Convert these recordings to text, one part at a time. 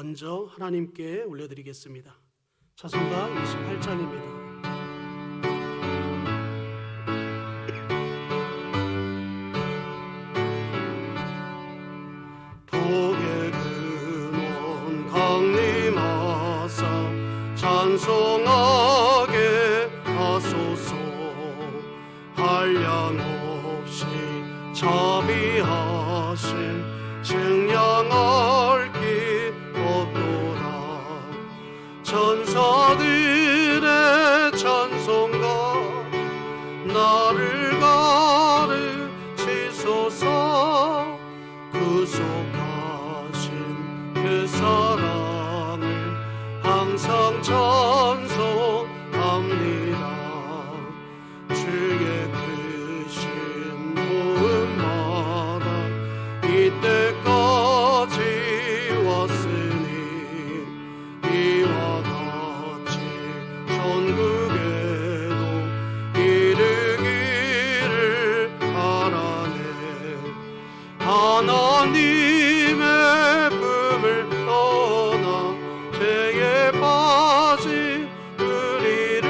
먼저 하나님께 올려드리겠습니다. 찬송가 28장입니다. 찬송하게 하소서. 한량없이 자비하신 증량할 길 없도다. 천사들의 찬송가 나를 가르치소서. 구속하신 그 사랑을 항상 찬송합니다. 주의 크신 도움마다 이때까지 왔으니 이와 같이 천국에도 이르기를 바라네. 하나님의 품을 떠나 죄에 빠진 우리를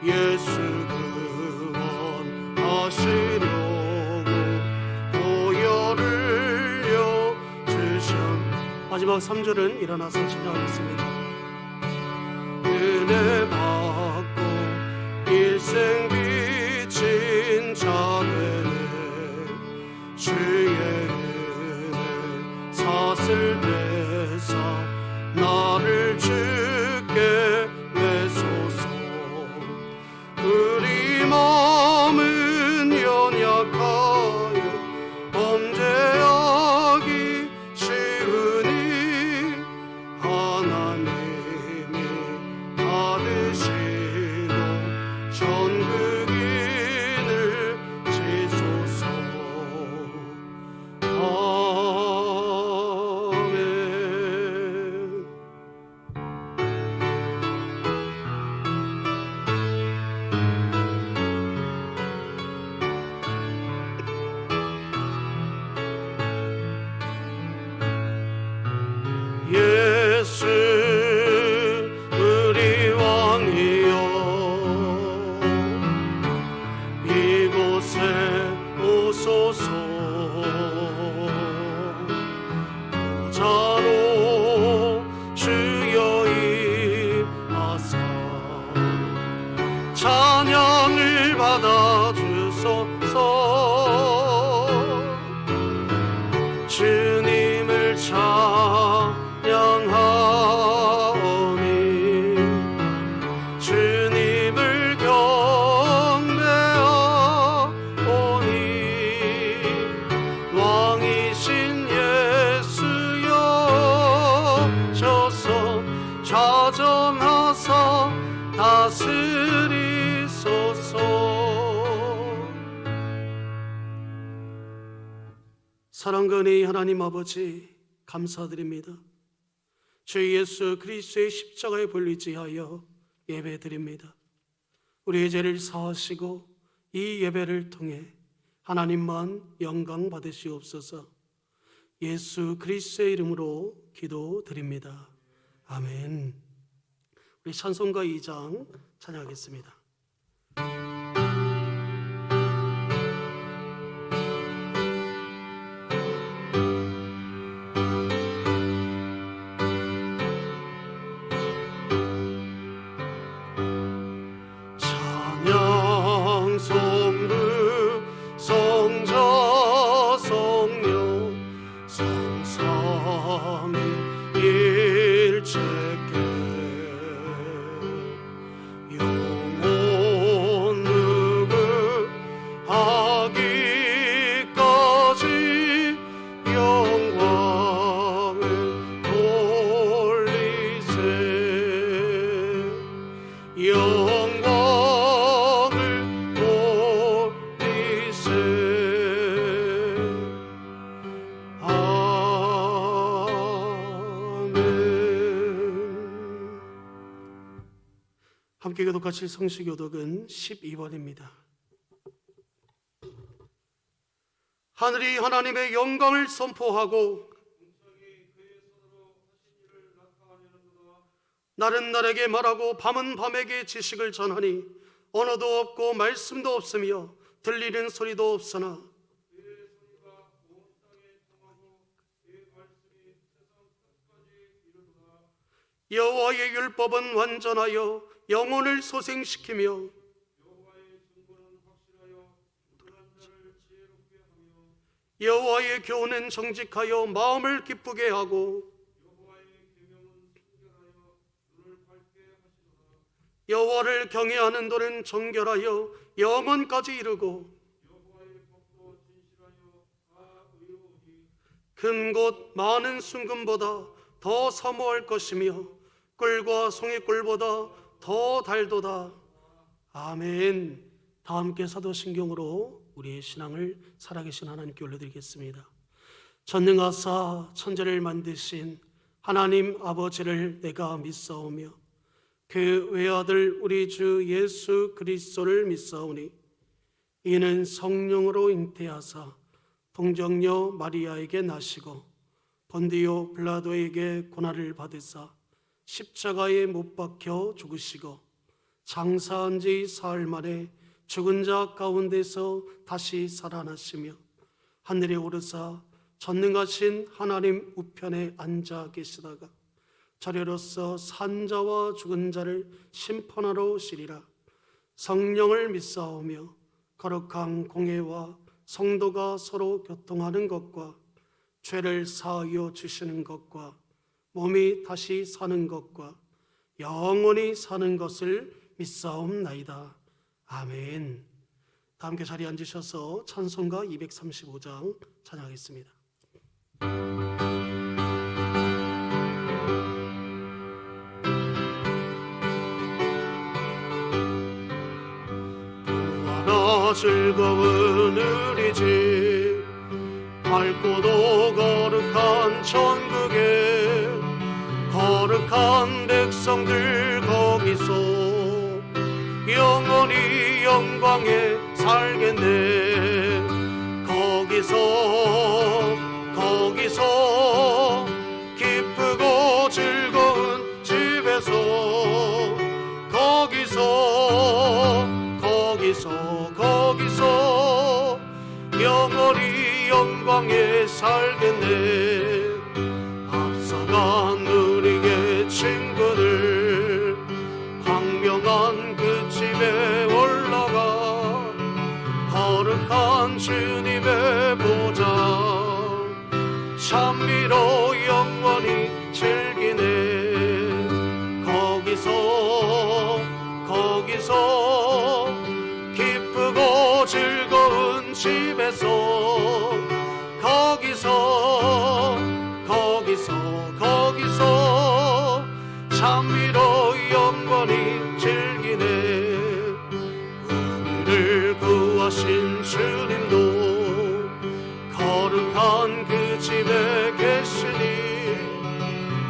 예수 구원하시려고 보혈을 주셨. 마지막 3절은 일어나서 찬양하겠습니다. 은혜 받고 일생 비친 자되네. 주의 은혜 사슬 대사 나를 주께 내소서. 우리 마음은 연약하여 범죄하기 쉬우니 하나님이 받으시고 전국인을 지소서. 아멘. 예수 우리 왕이여 이곳에 오소서. 보좌로 주여 임하사 찬양을 받아주소서. 주님을 찬양하오니 주님을 경배하오니 왕이신 예수여 셔서 좌전하사 다스리소서. 사랑과 은혜의 하나님 아버지 감사드립니다. 주 예수 그리스도의 십자가에 불리지하여 예배드립니다. 우리의 죄를 사하시고 이 예배를 통해 하나님만 영광 받으시옵소서. 예수 그리스도의 이름으로 기도드립니다. 아멘. 우리 찬송가 2장 찬양하겠습니다. 함께 교독하실 성시교독은 12번입니다. 하늘이 하나님의 영광을 선포하고 날은 날에게 말하고 밤은 밤에게 지식을 전하니 언어도 없고 말씀도 없으며 들리는 소리도 없으나 여호와의 율법은 완전하여 영혼을 소생시키며 여호와의 교훈은 정직하여 마음을 기쁘게 하고 여호와를 경외하는 도는 정결하여 영원까지 이르고 금곧 많은 순금보다 더 사모할 것이며 꿀과 송이꿀보다 더 달도다. 아멘. 다 함께 사도신경으로 우리의 신앙을 살아계신 하나님께 올려드리겠습니다. 전능하사 천지를 만드신 하나님 아버지를 내가 믿사오며 그 외아들 우리 주 예수 그리스도를 믿사오니 이는 성령으로 잉태하사 동정녀 마리아에게 나시고 본디오 빌라도에게 고난을 받으사 십자가에 못 박혀 죽으시고 장사한 지 사흘 만에 죽은 자 가운데서 다시 살아나시며 하늘에 오르사 전능하신 하나님 우편에 앉아 계시다가 저리로서 산자와 죽은 자를 심판하러 오시리라. 성령을 믿사오며 거룩한 공회와 성도가 서로 교통하는 것과 죄를 사하여 주시는 것과 몸이 다시 사는 것과 영원히 사는 것을 믿사옵나이다. 아멘. 다 함께 자리에 앉으셔서 찬송가 235장 찬양하겠습니다. 부활아 즐거운 우리 집 밝고도 거룩한 천국에 거룩한 백성들 거기서 영원히 영광에 살겠네. 거기서 기쁘고 즐거운 집에서 거기서 영원히 영광에 살겠네. 앞서간 우리의 친구들 광명한 그 집에 올라가 거룩한 주님의 보좌 찬미로 영원히 즐기네. 거기서 기쁘고 즐거운 집에서 거기서 찬미로 영원히 즐기네. 우리를 구하신 주님도 거룩한 그 집에 계시니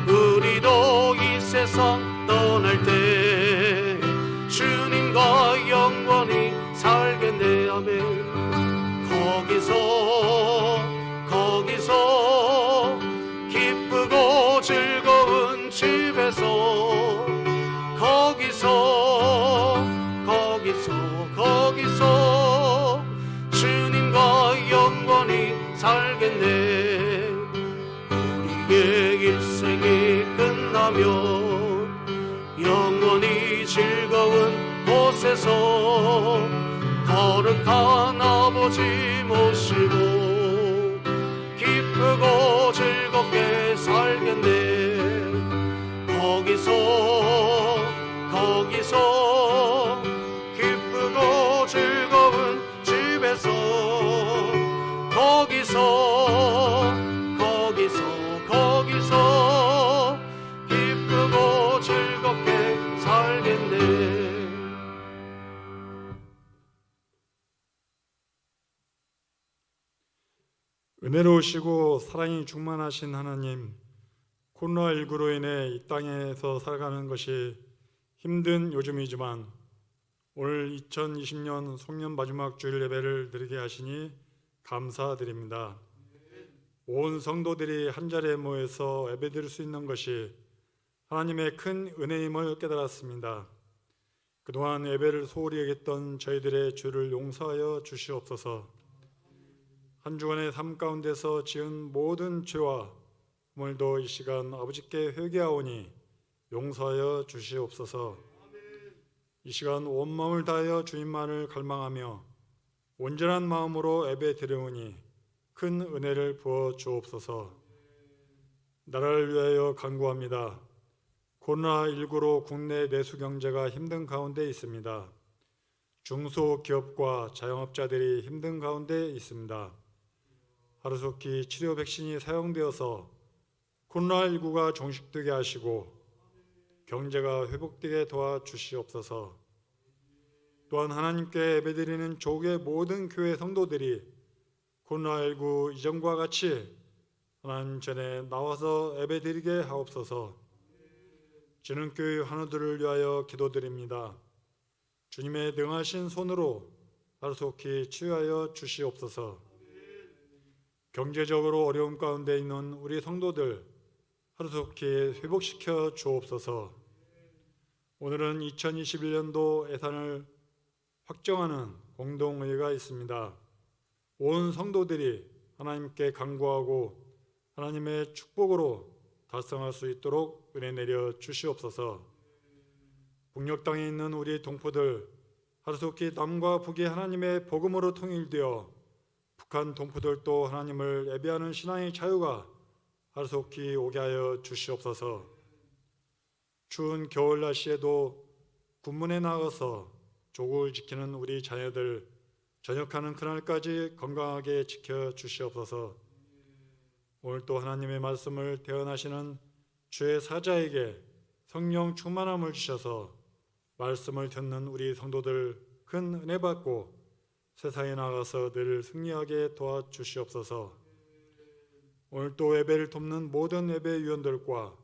우리도 이 세상 떠날 때 주님과 영원히 살겠네. 아멘. 거기서 기쁘고 즐거운 집에서 거기서 주님과 영원히 살겠네. 우리의 일생이 끝나면 영원히 즐거운 곳에서 거룩한 아버지 모시고 기쁘고 즐겁게 살겠네. 거기서 기쁘고 즐거운 집에서 거기서 기쁘고 즐겁게 살겠네. 은혜로우시고 사랑이 충만하신 하나님, 코로나19로 인해 이 땅에서 살아가는 것이 힘든 요즘이지만 오늘 2020년 송년 마지막 주일 예배를 드리게 하시니 감사드립니다. 온 성도들이 한자리에 모여서 예배드릴 수 있는 것이 하나님의 큰 은혜임을 깨달았습니다. 그동안 예배를 소홀히 여겼던 저희들의 죄를 용서하여 주시옵소서. 한 주간의 삶 가운데서 지은 모든 죄와 오늘도 이 시간 아버지께 회개하오니 용서하여 주시옵소서. 이 시간 온 마음을 다하여 주님만을 갈망하며 온전한 마음으로 예배 드리오니 큰 은혜를 부어 주옵소서. 나라를 위하여 간구합니다. 코로나19로 국내 내수 경제가 힘든 가운데 있습니다. 중소기업과 자영업자들이 힘든 가운데 있습니다. 하루속히 치료 백신이 사용되어서 코로나19가 종식되게 하시고 경제가 회복되게 도와주시옵소서. 또한 하나님께 예배드리는 조국의 모든 교회 성도들이 코로나19 이전과 같이 하나님 전에 나와서 예배드리게 하옵소서. 진흥교회 환우들을 위하여 기도드립니다. 주님의 능하신 손으로 하루속히 치유하여 주시옵소서. 경제적으로 어려움 가운데 있는 우리 성도들 하루속히 회복시켜 주옵소서. 오늘은 2021년도 예산을 확정하는 공동회의가 있습니다. 온 성도들이 하나님께 간구하고 하나님의 축복으로 달성할 수 있도록 은혜 내려 주시옵소서. 북녘 땅에 있는 우리 동포들 하루속히 남과 북이 하나님의 복음으로 통일되어 북한 동포들도 하나님을 예배하는 신앙의 자유가 하루속히 오게 하여 주시옵소서. 추운 겨울 날씨에도 군문에 나가서 조국을 지키는 우리 자녀들 전역하는 그날까지 건강하게 지켜 주시옵소서. 오늘 또 하나님의 말씀을 대언하시는 주의 사자에게 성령 충만함을 주셔서 말씀을 듣는 우리 성도들 큰 은혜 받고 세상에 나가서 늘 승리하게 도와주시옵소서. 오늘 또 예배를 돕는 모든 예배위원들과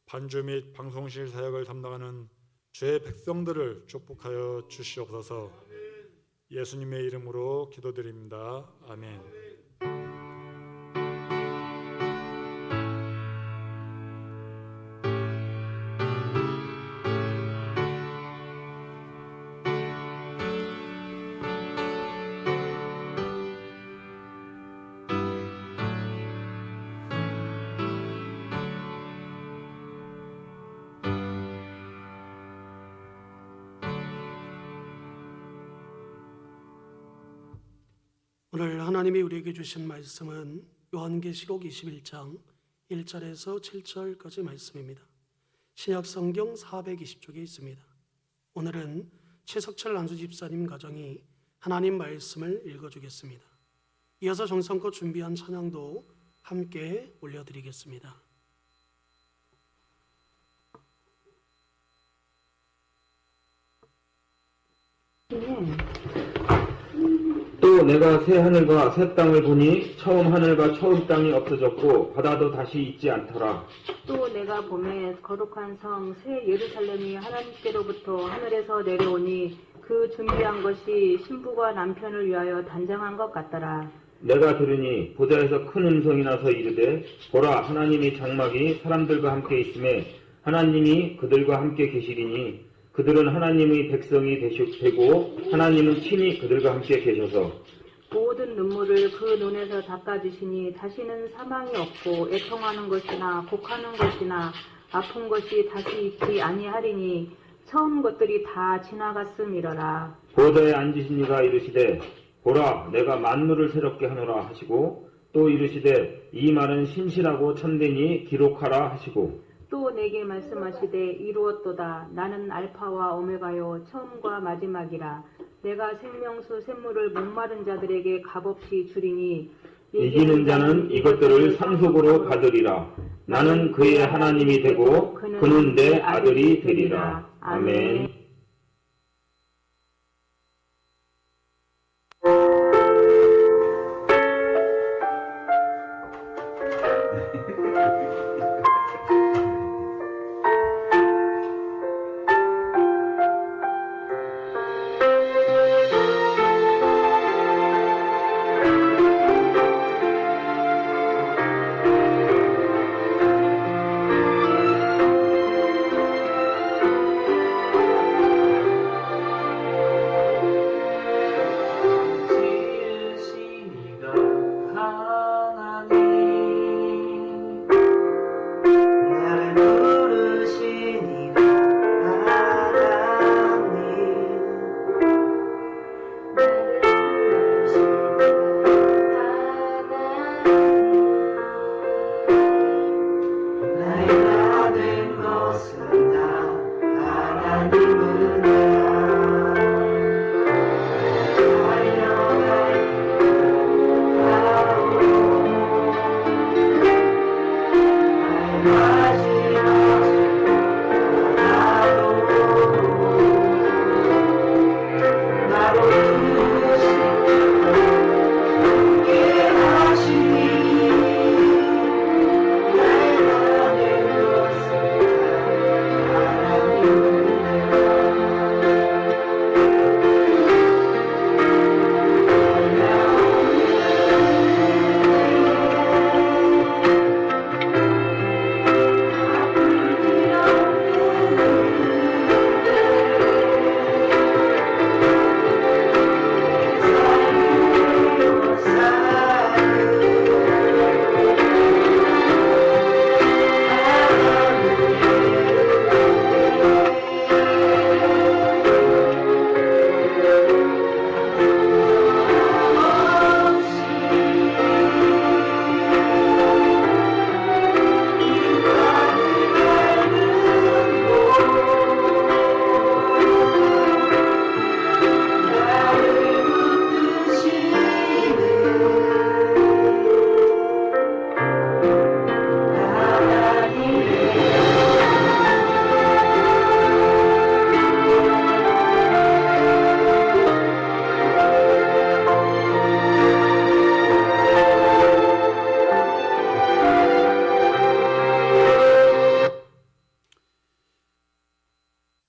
반주 및 방송실 사역을 담당하는 주의 백성들을 축복하여 주시옵소서. 예수님의 이름으로 기도드립니다. 아멘. 오늘 하나님이 우리에게 주신 말씀은 요한계시록 21장 1절에서 7절까지 말씀입니다. 신약성경 420쪽에 있습니다. 오늘은 최석철 안수 집사님 가정이 하나님 말씀을 읽어주겠습니다. 이어서 정성껏 준비한 찬양도 함께 올려드리겠습니다. 또 내가 새 하늘과 새 땅을 보니 처음 하늘과 처음 땅이 없어졌고 바다도 다시 있지 않더라. 또 내가 보매 거룩한 성 새 예루살렘이 하나님께로부터 하늘에서 내려오니 그 준비한 것이 신부가 남편을 위하여 단장한 것 같더라. 내가 들으니 보좌에서 큰 음성이 나서 이르되 보라 하나님의 장막이 사람들과 함께 있음에 하나님이 그들과 함께 계시리니 그들은 하나님의 백성이 되고 하나님은 친히 그들과 함께 계셔서 모든 눈물을 그 눈에서 닦아주시니 다시는 사망이 없고 애통하는 것이나 곡하는 것이나 아픈 것이 다시 있지 아니하리니 처음 것들이 다 지나갔음이러라. 보좌에 앉으신 이가 이르시되 보라 내가 만물을 새롭게 하노라 하시고 또 이르시되 이 말은 신실하고 참되니 기록하라 하시고 또 내게 말씀하시되 이루었도다. 나는 알파와 오메가요 처음과 마지막이라. 내가 생명수 샘물을 목마른 자들에게 값없이 주리니 이기는 자는 이것들을 상속으로 받으리라. 나는 그의 하나님이 되고 그는 내 아들이 되리라. 아멘.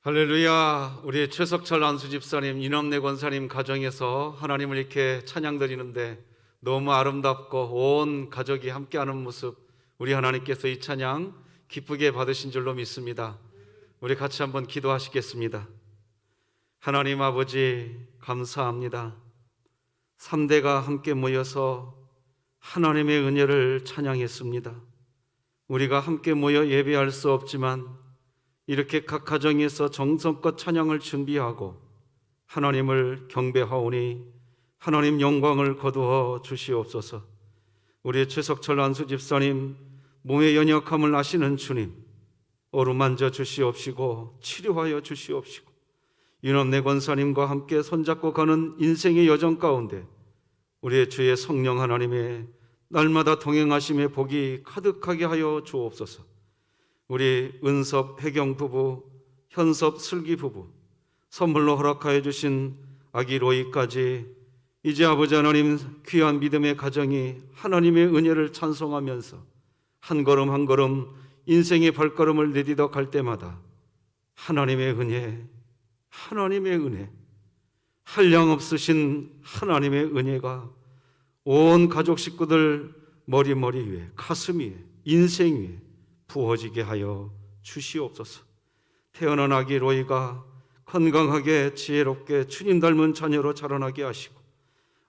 할렐루야. 우리 최석철 안수 집사님, 이남래 권사님 가정에서 하나님을 이렇게 찬양드리는데 너무 아름답고 온 가족이 함께하는 모습, 우리 하나님께서 이 찬양 기쁘게 받으신 줄로 믿습니다. 우리 같이 한번 기도하시겠습니다. 하나님 아버지, 감사합니다. 3대가 함께 모여서 하나님의 은혜를 찬양했습니다. 우리가 함께 모여 예배할 수 없지만 이렇게 각 가정에서 정성껏 찬양을 준비하고 하나님을 경배하오니 하나님 영광을 거두어 주시옵소서. 우리 최석철 안수 집사님 몸의 연약함을 아시는 주님, 어루만져 주시옵시고 치료하여 주시옵시고 이남래 권사님과 함께 손잡고 가는 인생의 여정 가운데 우리의 주의 성령 하나님의 날마다 동행하심의 복이 가득하게 하여 주옵소서. 우리 은섭 혜경 부부, 현섭 슬기 부부, 선물로 허락하여 주신 아기 로이까지 이제 아버지 하나님 귀한 믿음의 가정이 하나님의 은혜를 찬송하면서 한 걸음 한 걸음 인생의 발걸음을 내디뎌 갈 때마다 하나님의 은혜, 하나님의 은혜, 한량없으신 하나님의 은혜가 온 가족 식구들 머리 위에, 가슴 위에, 인생 위에 부어지게 하여 주시옵소서. 태어난 아기 로이가 건강하게 지혜롭게 주님 닮은 자녀로 자라나게 하시고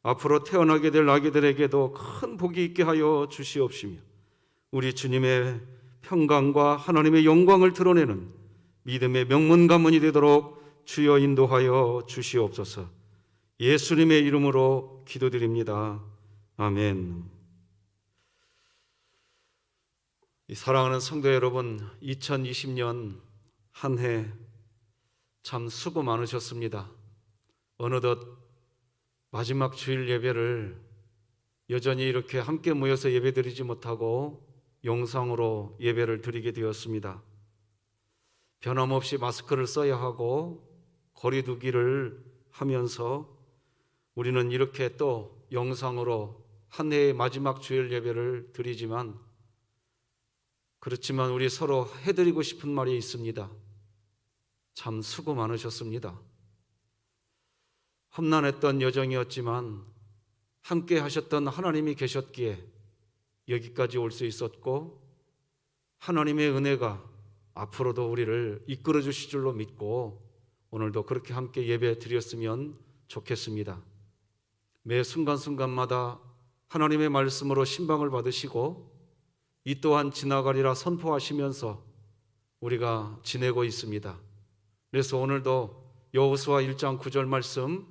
앞으로 태어나게 될 아기들에게도 큰 복이 있게 하여 주시옵시며 우리 주님의 평강과 하나님의 영광을 드러내는 믿음의 명문 가문이 되도록 주여 인도하여 주시옵소서. 예수님의 이름으로 기도드립니다. 아멘. 사랑하는 성도 여러분, 2020년 한 해 참 수고 많으셨습니다. 어느덧 마지막 주일 예배를 여전히 이렇게 함께 모여서 예배드리지 못하고 영상으로 예배를 드리게 되었습니다. 변함없이 마스크를 써야 하고 거리 두기를 하면서 우리는 이렇게 또 영상으로 한 해의 마지막 주일 예배를 드리지만 그렇지만 우리 서로 해드리고 싶은 말이 있습니다. 참 수고 많으셨습니다. 험난했던 여정이었지만 함께 하셨던 하나님이 계셨기에 여기까지 올 수 있었고 하나님의 은혜가 앞으로도 우리를 이끌어 주실 줄로 믿고 오늘도 그렇게 함께 예배 드렸으면 좋겠습니다. 매 순간순간마다 하나님의 말씀으로 신방을 받으시고 이 또한 지나가리라 선포하시면서 우리가 지내고 있습니다. 그래서 오늘도 여호수아 1장 9절 말씀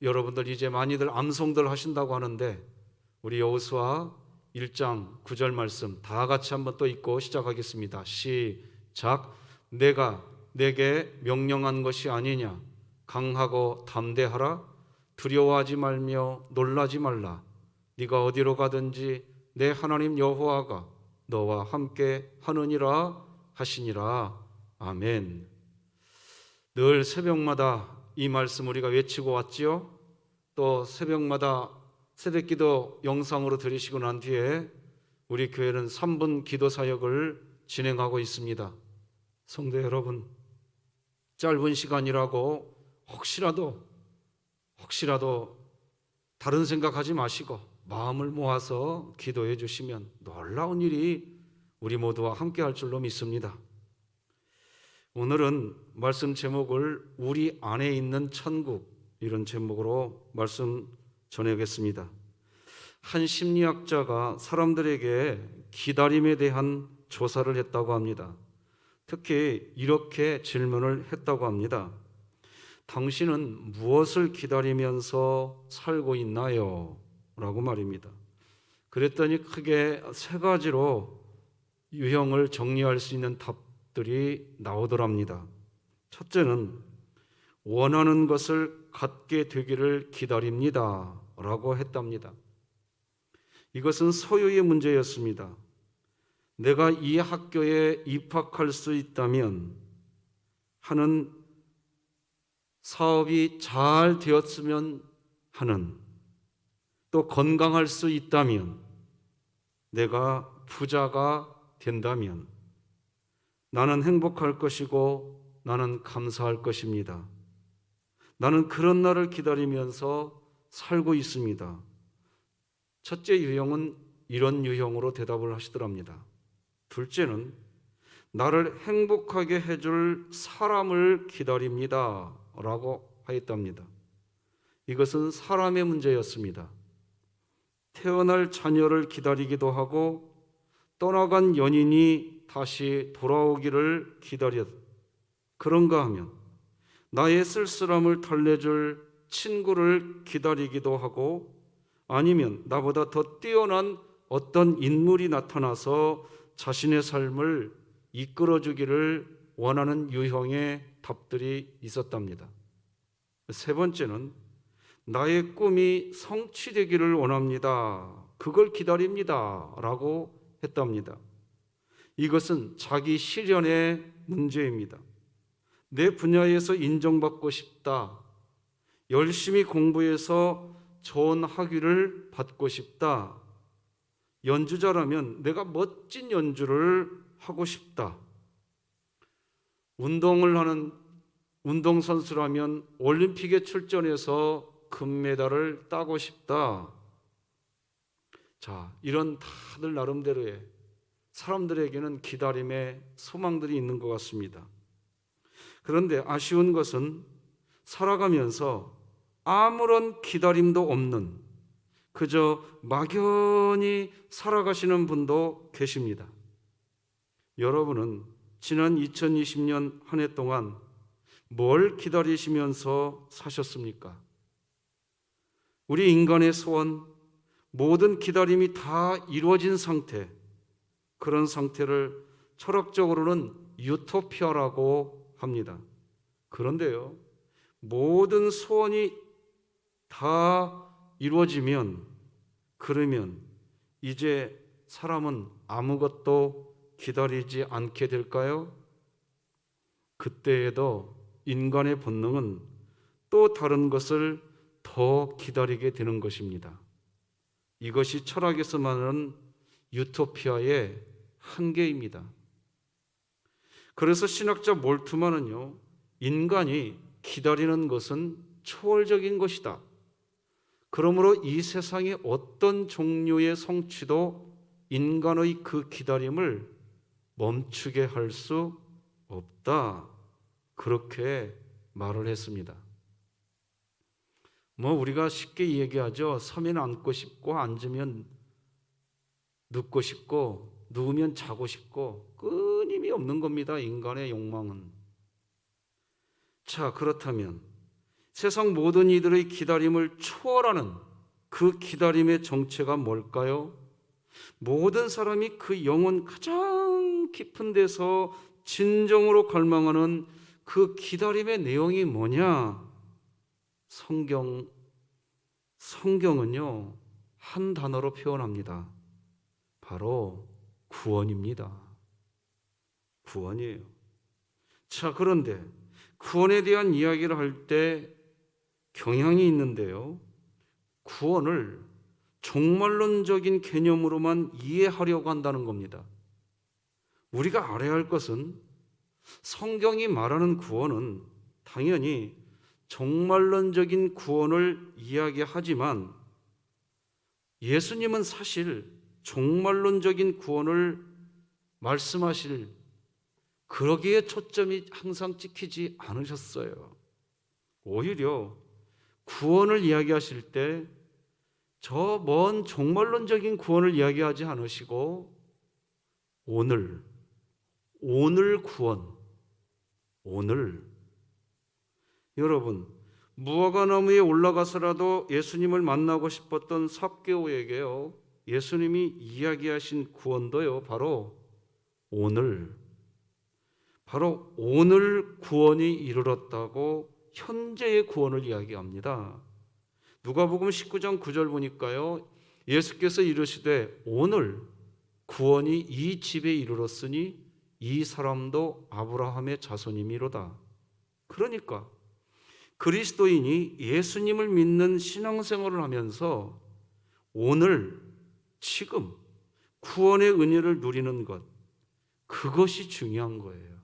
여러분들 이제 많이들 암송들 하신다고 하는데 우리 여호수아 1장 9절 말씀 다 같이 한번 또 읽고 시작하겠습니다. 시작. 내가 내게 명령한 것이 아니냐. 강하고 담대하라. 두려워하지 말며 놀라지 말라. 네가 어디로 가든지 내 하나님 여호와가 너와 함께 하느니라 하시니라. 아멘. 늘 새벽마다 이 말씀 우리가 외치고 왔지요. 또 새벽마다 새벽기도 영상으로 들으시고 난 뒤에 우리 교회는 3분 기도 사역을 진행하고 있습니다. 성도 여러분, 짧은 시간이라고 혹시라도 다른 생각하지 마시고 마음을 모아서 기도해 주시면 놀라운 일이 우리 모두와 함께 할 줄로 믿습니다. 오늘은 말씀 제목을 우리 안에 있는 천국, 이런 제목으로 말씀 전하겠습니다. 한 심리학자가 사람들에게 기다림에 대한 조사를 했다고 합니다. 특히 이렇게 질문을 했다고 합니다. 당신은 무엇을 기다리면서 살고 있나요? 라고 말입니다. 그랬더니 크게 3가지로 유형을 정리할 수 있는 답들이 나오더랍니다. 첫째는 원하는 것을 갖게 되기를 기다립니다 라고 했답니다. 이것은 소유의 문제였습니다. 내가 이 학교에 입학할 수 있다면 하는, 사업이 잘 되었으면 하는, 또 건강할 수 있다면, 내가 부자가 된다면 나는 행복할 것이고 나는 감사할 것입니다. 나는 그런 날을 기다리면서 살고 있습니다. 첫째 유형은 이런 유형으로 대답을 하시더랍니다. 둘째는 나를 행복하게 해줄 사람을 기다립니다 라고 하였답니다. 이것은 사람의 문제였습니다. 태어날 자녀를 기다리기도 하고 떠나간 연인이 다시 돌아오기를 기다렸. 그런가 하면 나의 쓸쓸함을 달래줄 친구를 기다리기도 하고 아니면 나보다 더 뛰어난 어떤 인물이 나타나서 자신의 삶을 이끌어주기를 원하는 유형의 답들이 있었답니다. 세 번째는 나의 꿈이 성취되기를 원합니다. 그걸 기다립니다. 라고 했답니다. 이것은 자기 실현의 문제입니다. 내 분야에서 인정받고 싶다. 열심히 공부해서 좋은 학위를 받고 싶다. 연주자라면 내가 멋진 연주를 하고 싶다. 운동을 하는 운동선수라면 올림픽에 출전해서 금메달을 따고 싶다. 자, 이런 다들 나름대로의 사람들에게는 기다림의 소망들이 있는 것 같습니다. 그런데 아쉬운 것은 살아가면서 아무런 기다림도 없는 그저 막연히 살아가시는 분도 계십니다. 여러분은 지난 2020년 한 해 동안 뭘 기다리시면서 사셨습니까? 우리 인간의 소원, 모든 기다림이 다 이루어진 상태, 그런 상태를 철학적으로는 유토피아라고 합니다. 그런데요, 모든 소원이 다 이루어지면 그러면 이제 사람은 아무것도 기다리지 않게 될까요? 그때에도 인간의 본능은 또 다른 것을 더 기다리게 되는 것입니다. 이것이 철학에서 말하는 유토피아의 한계입니다. 그래서 신학자 몰트만은요, 인간이 기다리는 것은 초월적인 것이다. 그러므로 이 세상의 어떤 종류의 성취도 인간의 그 기다림을 멈추게 할 수 없다. 그렇게 말을 했습니다. 우리가 쉽게 얘기하죠. 서면 앉고 싶고 앉으면 눕고 싶고 누우면 자고 싶고 끊임이 없는 겁니다. 인간의 욕망은. 자, 그렇다면 세상 모든 이들의 기다림을 초월하는 그 기다림의 정체가 뭘까요? 모든 사람이 그 영혼 가장 깊은 데서 진정으로 갈망하는 그 기다림의 내용이 뭐냐? 성경은요, 한 단어로 표현합니다. 바로 구원입니다. 구원이에요. 자, 그런데 구원에 대한 이야기를 할 때 경향이 있는데요. 구원을 종말론적인 개념으로만 이해하려고 한다는 겁니다. 우리가 알아야 할 것은 성경이 말하는 구원은 당연히 종말론적인 구원을 이야기하지만 예수님은 사실 종말론적인 구원을 말씀하실 그러기에 초점이 항상 찍히지 않으셨어요. 오히려 구원을 이야기하실 때 저 먼 종말론적인 구원을 이야기하지 않으시고 오늘 구원, 오늘 여러분 무화과나무에 올라가서라도 예수님을 만나고 싶었던 삭개오에게요 예수님이 이야기하신 구원도요 바로 오늘 구원이 이르렀다고 현재의 구원을 이야기합니다. 누가복음 19장 9절 보니까요 예수께서 이르시되 오늘 구원이 이 집에 이르렀으니 이 사람도 아브라함의 자손이미로다. 그러니까 그리스도인이 예수님을 믿는 신앙생활을 하면서 오늘 지금 구원의 은혜를 누리는 것, 그것이 중요한 거예요.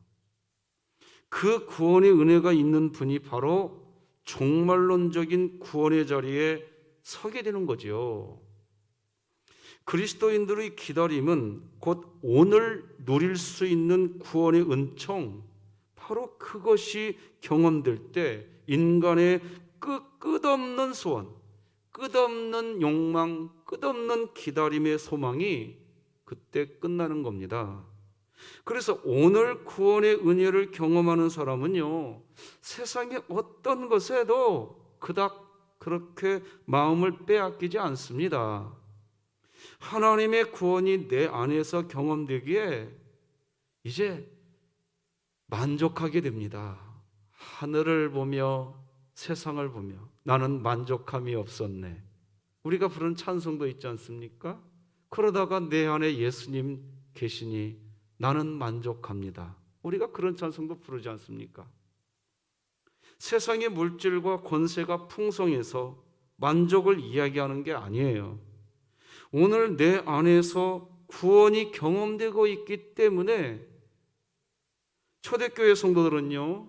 그 구원의 은혜가 있는 분이 바로 종말론적인 구원의 자리에 서게 되는 거죠. 그리스도인들의 기다림은 곧 오늘 누릴 수 있는 구원의 은총, 바로 그것이 경험될 때 인간의 끝없는 소원, 끝없는 욕망, 끝없는 기다림의 소망이 그때 끝나는 겁니다. 그래서 오늘 구원의 은혜를 경험하는 사람은요, 세상의 어떤 것에도 그닥 그렇게 마음을 빼앗기지 않습니다. 하나님의 구원이 내 안에서 경험되기에 이제 만족하게 됩니다. 하늘을 보며 세상을 보며 나는 만족함이 없었네. 우리가 부르는 찬송도 있지 않습니까? 그러다가 내 안에 예수님 계시니 나는 만족합니다. 우리가 그런 찬송도 부르지 않습니까? 세상의 물질과 권세가 풍성해서 만족을 이야기하는 게 아니에요. 오늘 내 안에서 구원이 경험되고 있기 때문에 초대교회 성도들은요,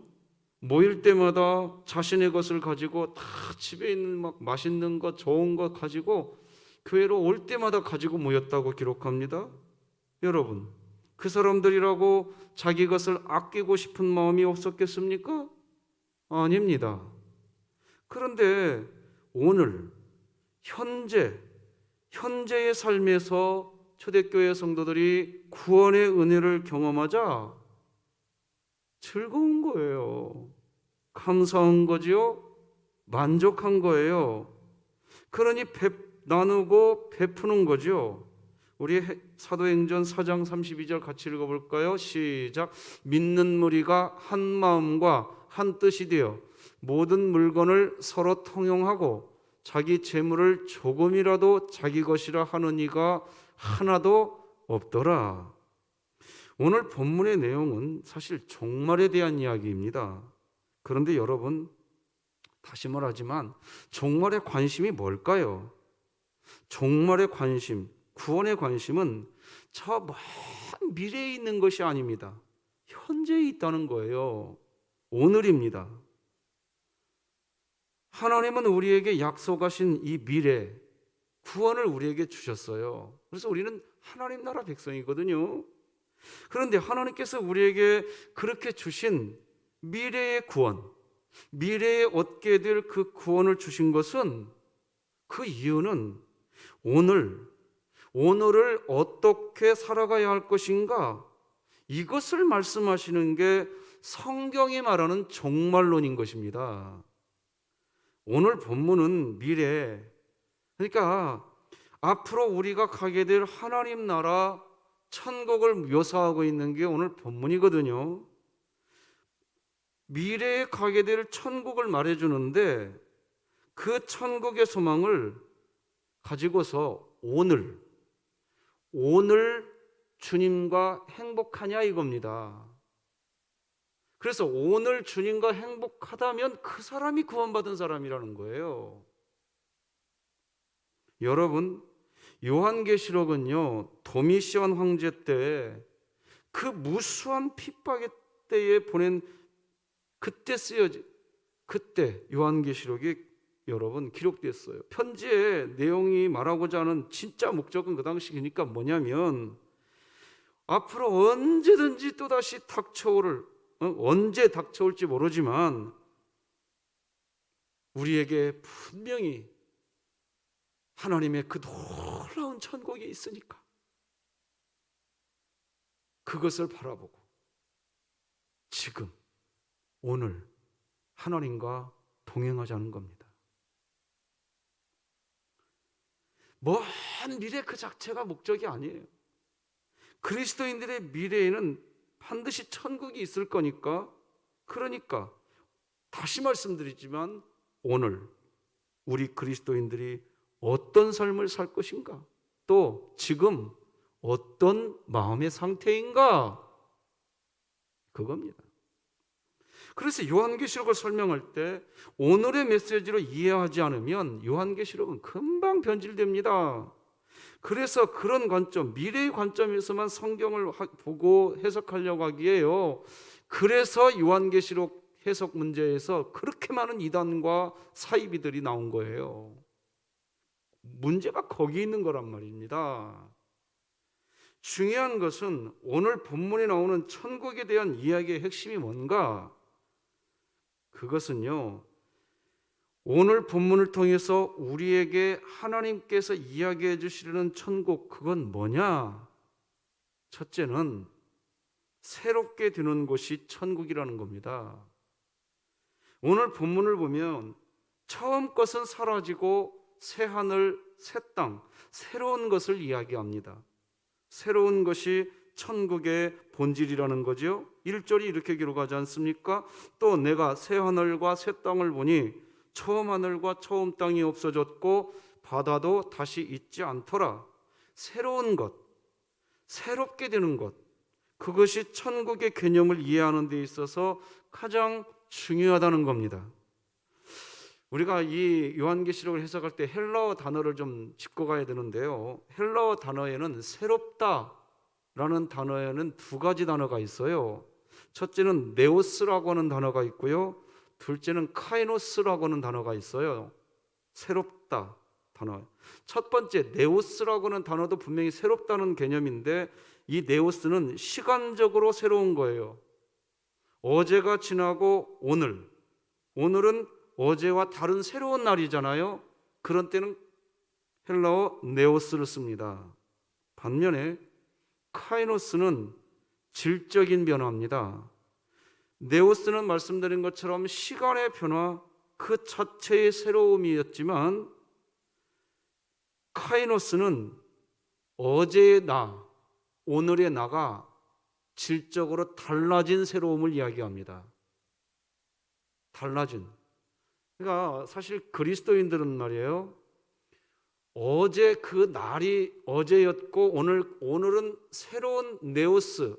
모일 때마다 자신의 것을 가지고 다 집에 있는 막 맛있는 것, 좋은 것 가지고 교회로 올 때마다 가지고 모였다고 기록합니다. 여러분, 그 사람들이라고 자기 것을 아끼고 싶은 마음이 없었겠습니까? 아닙니다. 그런데 오늘 현재의 삶에서 초대교회 성도들이 구원의 은혜를 경험하자 즐거운 거예요. 감사한 거지요. 만족한 거예요. 그러니 나누고 베푸는 거죠. 우리 사도행전 4장 32절 같이 읽어볼까요? 시작. 믿는 무리가 한 마음과 한 뜻이 되어 모든 물건을 서로 통용하고 자기 재물을 조금이라도 자기 것이라 하는 이가 하나도 없더라. 오늘 본문의 내용은 사실 종말에 대한 이야기입니다. 그런데 여러분, 다시 말하지만 종말의 관심이 뭘까요? 종말의 관심, 구원의 관심은 저 먼 미래에 있는 것이 아닙니다. 현재에 있다는 거예요. 오늘입니다. 하나님은 우리에게 약속하신 이 미래, 구원을 우리에게 주셨어요. 그래서 우리는 하나님 나라 백성이거든요. 그런데 하나님께서 우리에게 그렇게 주신 미래의 구원, 미래에 얻게 될 그 구원을 주신 것은, 그 이유는 오늘을 어떻게 살아가야 할 것인가, 이것을 말씀하시는 게 성경이 말하는 종말론인 것입니다. 오늘 본문은 미래, 그러니까 앞으로 우리가 가게 될 하나님 나라 천국을 묘사하고 있는 게 오늘 본문이거든요. 미래에 가게 될 천국을 말해주는데 그 천국의 소망을 가지고서 오늘 주님과 행복하냐 이겁니다. 그래서 오늘 주님과 행복하다면 그 사람이 구원받은 사람이라는 거예요. 여러분, 요한계시록은요, 도미시안 황제 때 그 무수한 핍박의 때에 보낸 그때 요한계시록이 여러분 기록됐어요. 편지의 내용이 말하고자 하는 진짜 목적은 그 당시니까 뭐냐면, 앞으로 언제든지 또다시 언제 닥쳐올지 모르지만 우리에게 분명히 하나님의 그 놀라운 천국이 있으니까 그것을 바라보고 지금 오늘 하나님과 동행하자는 겁니다. 먼 미래 그 자체가 목적이 아니에요. 그리스도인들의 미래에는 반드시 천국이 있을 거니까, 그러니까 다시 말씀드리지만 오늘 우리 그리스도인들이 어떤 삶을 살 것인가, 또 지금 어떤 마음의 상태인가, 그겁니다. 그래서 요한계시록을 설명할 때 오늘의 메시지로 이해하지 않으면 요한계시록은 금방 변질됩니다. 그래서 그런 관점, 미래의 관점에서만 성경을 보고 해석하려고 하기에요. 그래서 요한계시록 해석 문제에서 그렇게 많은 이단과 사이비들이 나온 거예요. 문제가 거기 있는 거란 말입니다. 중요한 것은 오늘 본문에 나오는 천국에 대한 이야기의 핵심이 뭔가? 그것은요, 오늘 본문을 통해서 우리에게 하나님께서 이야기해 주시려는 천국, 그건 뭐냐? 첫째는 새롭게 되는 곳이 천국이라는 겁니다. 오늘 본문을 보면 처음 것은 사라지고 새 하늘, 새 땅, 새로운 것을 이야기합니다. 새로운 것이 천국의 본질이라는 거죠. 1절이 이렇게 기록하지 않습니까? 또 내가 새 하늘과 새 땅을 보니 처음 하늘과 처음 땅이 없어졌고 바다도 다시 있지 않더라. 새로운 것, 새롭게 되는 것, 그것이 천국의 개념을 이해하는 데 있어서 가장 중요하다는 겁니다. 우리가 이 요한계시록을 해석할 때 헬라어 단어를 좀 짚고 가야 되는데요. 헬라어 단어에는 새롭다라는 단어에는 두 가지 단어가 있어요. 첫째는 네오스라고 하는 단어가 있고요. 둘째는 카이노스라고 하는 단어가 있어요. 새롭다 단어. 첫 번째 네오스라고 하는 단어도 분명히 새롭다는 개념인데 이 네오스는 시간적으로 새로운 거예요. 어제가 지나고 오늘은 어제와 다른 새로운 날이잖아요. 그런 때는 헬라어 네오스를 씁니다. 반면에 카이노스는 질적인 변화입니다. 네오스는 말씀드린 것처럼 시간의 변화 그 자체의 새로움이었지만 카이노스는 어제의 나, 오늘의 나가 질적으로 달라진 새로움을 이야기합니다. 달라진. 그러니까 사실 그리스도인들은 말이에요. 어제 그 날이 어제였고 오늘은 새로운 네오스,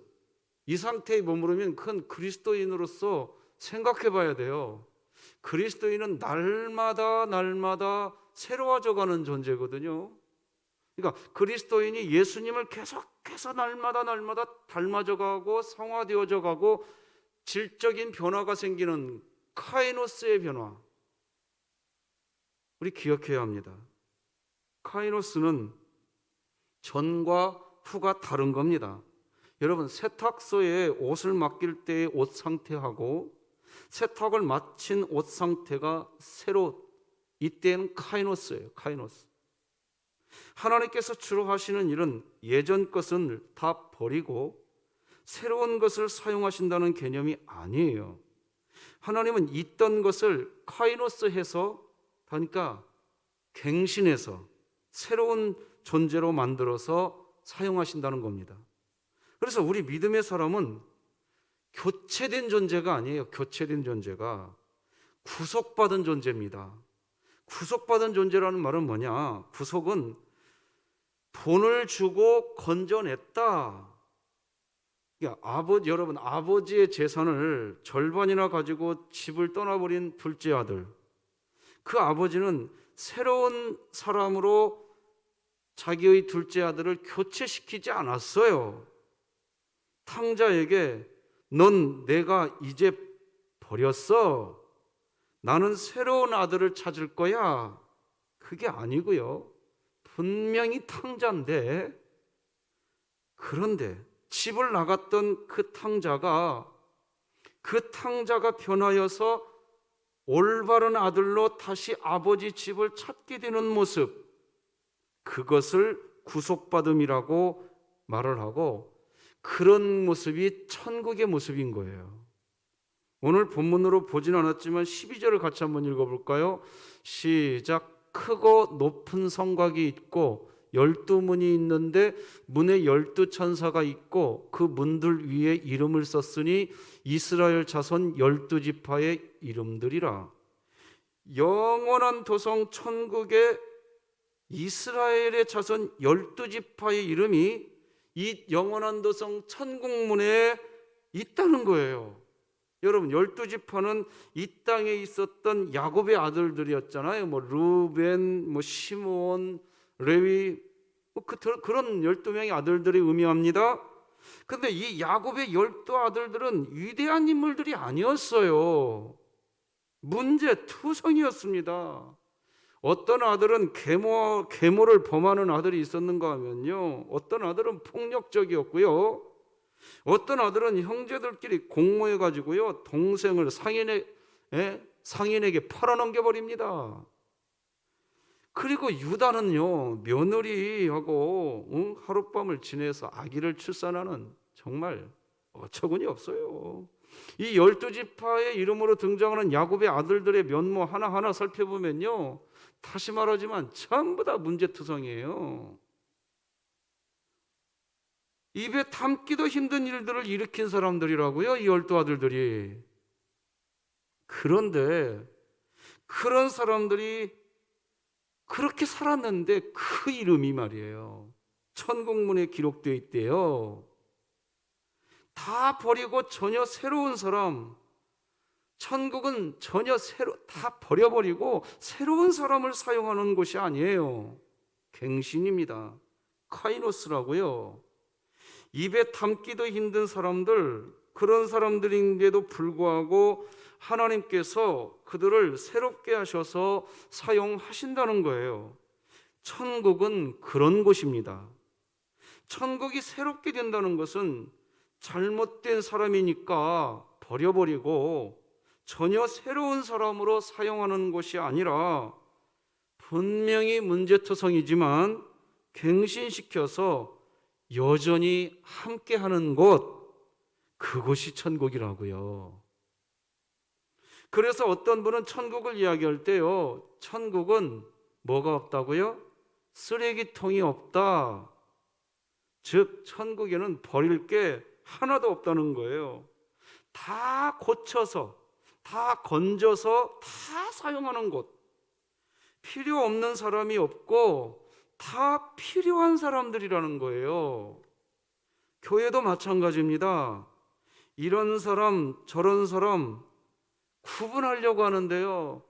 이 상태에 머무르면 큰 그리스도인으로서 생각해 봐야 돼요. 그리스도인은 날마다 새로워져 가는 존재거든요. 그러니까 그리스도인이 예수님을 계속해서 날마다 닮아져 가고 성화되어져 가고 질적인 변화가 생기는 카이노스의 변화, 우리 기억해야 합니다. 카이노스는 전과 후가 다른 겁니다. 여러분, 세탁소에 옷을 맡길 때의 옷 상태하고 세탁을 마친 옷 상태가 새로, 이때는 카이노스예요. 카이노스. 하나님께서 주로 하시는 일은 예전 것은 다 버리고 새로운 것을 사용하신다는 개념이 아니에요. 하나님은 있던 것을 카이노스해서, 그러니까 갱신해서 새로운 존재로 만들어서 사용하신다는 겁니다. 그래서 우리 믿음의 사람은 교체된 존재가 아니에요. 교체된 존재가 구속받은 존재입니다. 구속받은 존재라는 말은 뭐냐? 구속은 돈을 주고 건져냈다. 그러니까 여러분, 아버지의 재산을 절반이나 가지고 집을 떠나버린 둘째 아들, 그 아버지는 새로운 사람으로 자기의 둘째 아들을 교체시키지 않았어요. 탕자에게 넌 내가 이제 버렸어. 나는 새로운 아들을 찾을 거야. 그게 아니고요. 분명히 탕자인데, 그런데 집을 나갔던 그 탕자가 변하여서 올바른 아들로 다시 아버지 집을 찾게 되는 모습, 그것을 구속받음이라고 말을 하고, 그런 모습이 천국의 모습인 거예요. 오늘 본문으로 보진 않았지만 12절을 같이 한번 읽어볼까요? 시작. 크고 높은 성곽이 있고 12문이 있는데 문에 12천사가 있고 그 문들 위에 이름을 썼으니 이스라엘 자손 12지파의 이름들이라. 영원한 도성 천국에 이스라엘의 자손 12지파의 이름이 이 영원한 도성 천국문에 있다는 거예요. 여러분, 12지파는 이 땅에 있었던 야곱의 아들들이었잖아요. 루벤, 시므온, 레위, 그런 12명의 아들들이 의미합니다. 근데 이 야곱의 12아들들은 위대한 인물들이 아니었어요. 문제투성이었습니다. 어떤 아들은 계모를 범하는 아들이 있었는가 하면요, 어떤 아들은 폭력적이었고요, 어떤 아들은 형제들끼리 공모해 가지고요 동생을 상인에게 팔아넘겨 버립니다. 그리고 유다는요, 며느리하고 하룻밤을 지내서 아기를 출산하는, 정말 어처구니 없어요. 이 12지파의 이름으로 등장하는 야곱의 아들들의 면모 하나하나 살펴보면요, 다시 말하지만 전부 다 문제투성이에요. 입에 담기도 힘든 일들을 일으킨 사람들이라고요, 이 12아들들이. 그런데 그런 사람들이 그렇게 살았는데 그 이름이 말이에요, 천국문에 기록되어 있대요. 다 버리고 전혀 새로운 사람, 천국은 전혀 다 버려버리고 새로운 사람을 사용하는 곳이 아니에요. 갱신입니다. 카이노스라고요. 입에 담기도 힘든 사람들, 그런 사람들인데도 불구하고 하나님께서 그들을 새롭게 하셔서 사용하신다는 거예요. 천국은 그런 곳입니다. 천국이 새롭게 된다는 것은 잘못된 사람이니까 버려버리고 전혀 새로운 사람으로 사용하는 것이 아니라, 분명히 문제투성이지만 갱신시켜서 여전히 함께하는 곳, 그곳이 천국이라고요. 그래서 어떤 분은 천국을 이야기할 때요, 천국은 뭐가 없다고요? 쓰레기통이 없다. 즉 천국에는 버릴 게 하나도 없다는 거예요. 다 고쳐서, 다 건져서 다 사용하는 곳. 필요 없는 사람이 없고 다 필요한 사람들이라는 거예요. 교회도 마찬가지입니다. 이런 사람, 저런 사람 구분하려고 하는데요,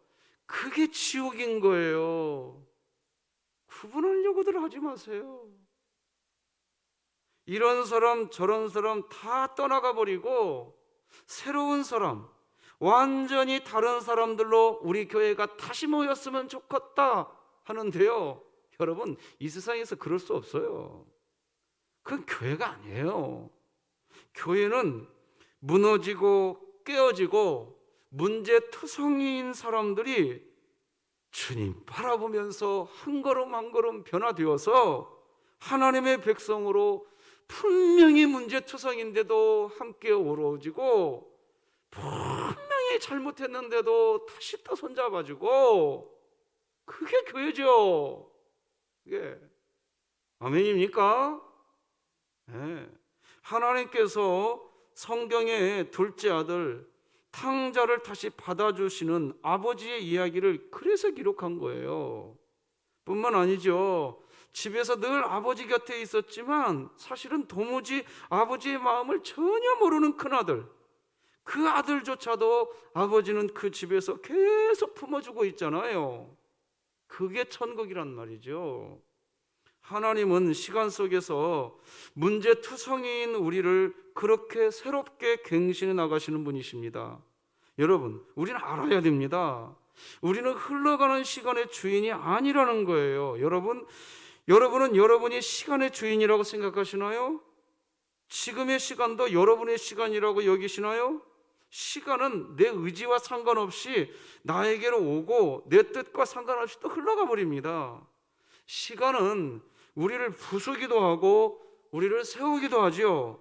그게 지옥인 거예요. 구분하려고들 하지 마세요. 이런 사람, 저런 사람 다 떠나가 버리고 새로운 사람, 완전히 다른 사람들로 우리 교회가 다시 모였으면 좋겠다 하는데요, 여러분, 이 세상에서 그럴 수 없어요. 그건 교회가 아니에요. 교회는 무너지고 깨어지고 문제투성이인 사람들이 주님 바라보면서 한 걸음 한 걸음 변화되어서 하나님의 백성으로, 분명히 문제투성인데도 함께 어우러지고, 분명히 잘못했는데도 다시 또 손잡아주고, 그게 교회죠. 그게 아멘입니까? 네. 하나님께서 성경의 둘째 아들 탕자를 다시 받아주시는 아버지의 이야기를 그래서 기록한 거예요. 뿐만 아니죠, 집에서 늘 아버지 곁에 있었지만 사실은 도무지 아버지의 마음을 전혀 모르는 큰아들, 그 아들조차도 아버지는 그 집에서 계속 품어주고 있잖아요. 그게 천국이란 말이죠. 하나님은 시간 속에서 문제투성이인 우리를 그렇게 새롭게 갱신해 나가시는 분이십니다. 여러분, 우리는 알아야 됩니다. 우리는 흘러가는 시간의 주인이 아니라는 거예요. 여러분은 여러분이 시간의 주인이라고 생각하시나요? 지금의 시간도 여러분의 시간이라고 여기시나요? 시간은 내 의지와 상관없이 나에게로 오고 내 뜻과 상관없이 또 흘러가 버립니다. 시간은 우리를 부수기도 하고 우리를 세우기도 하지요.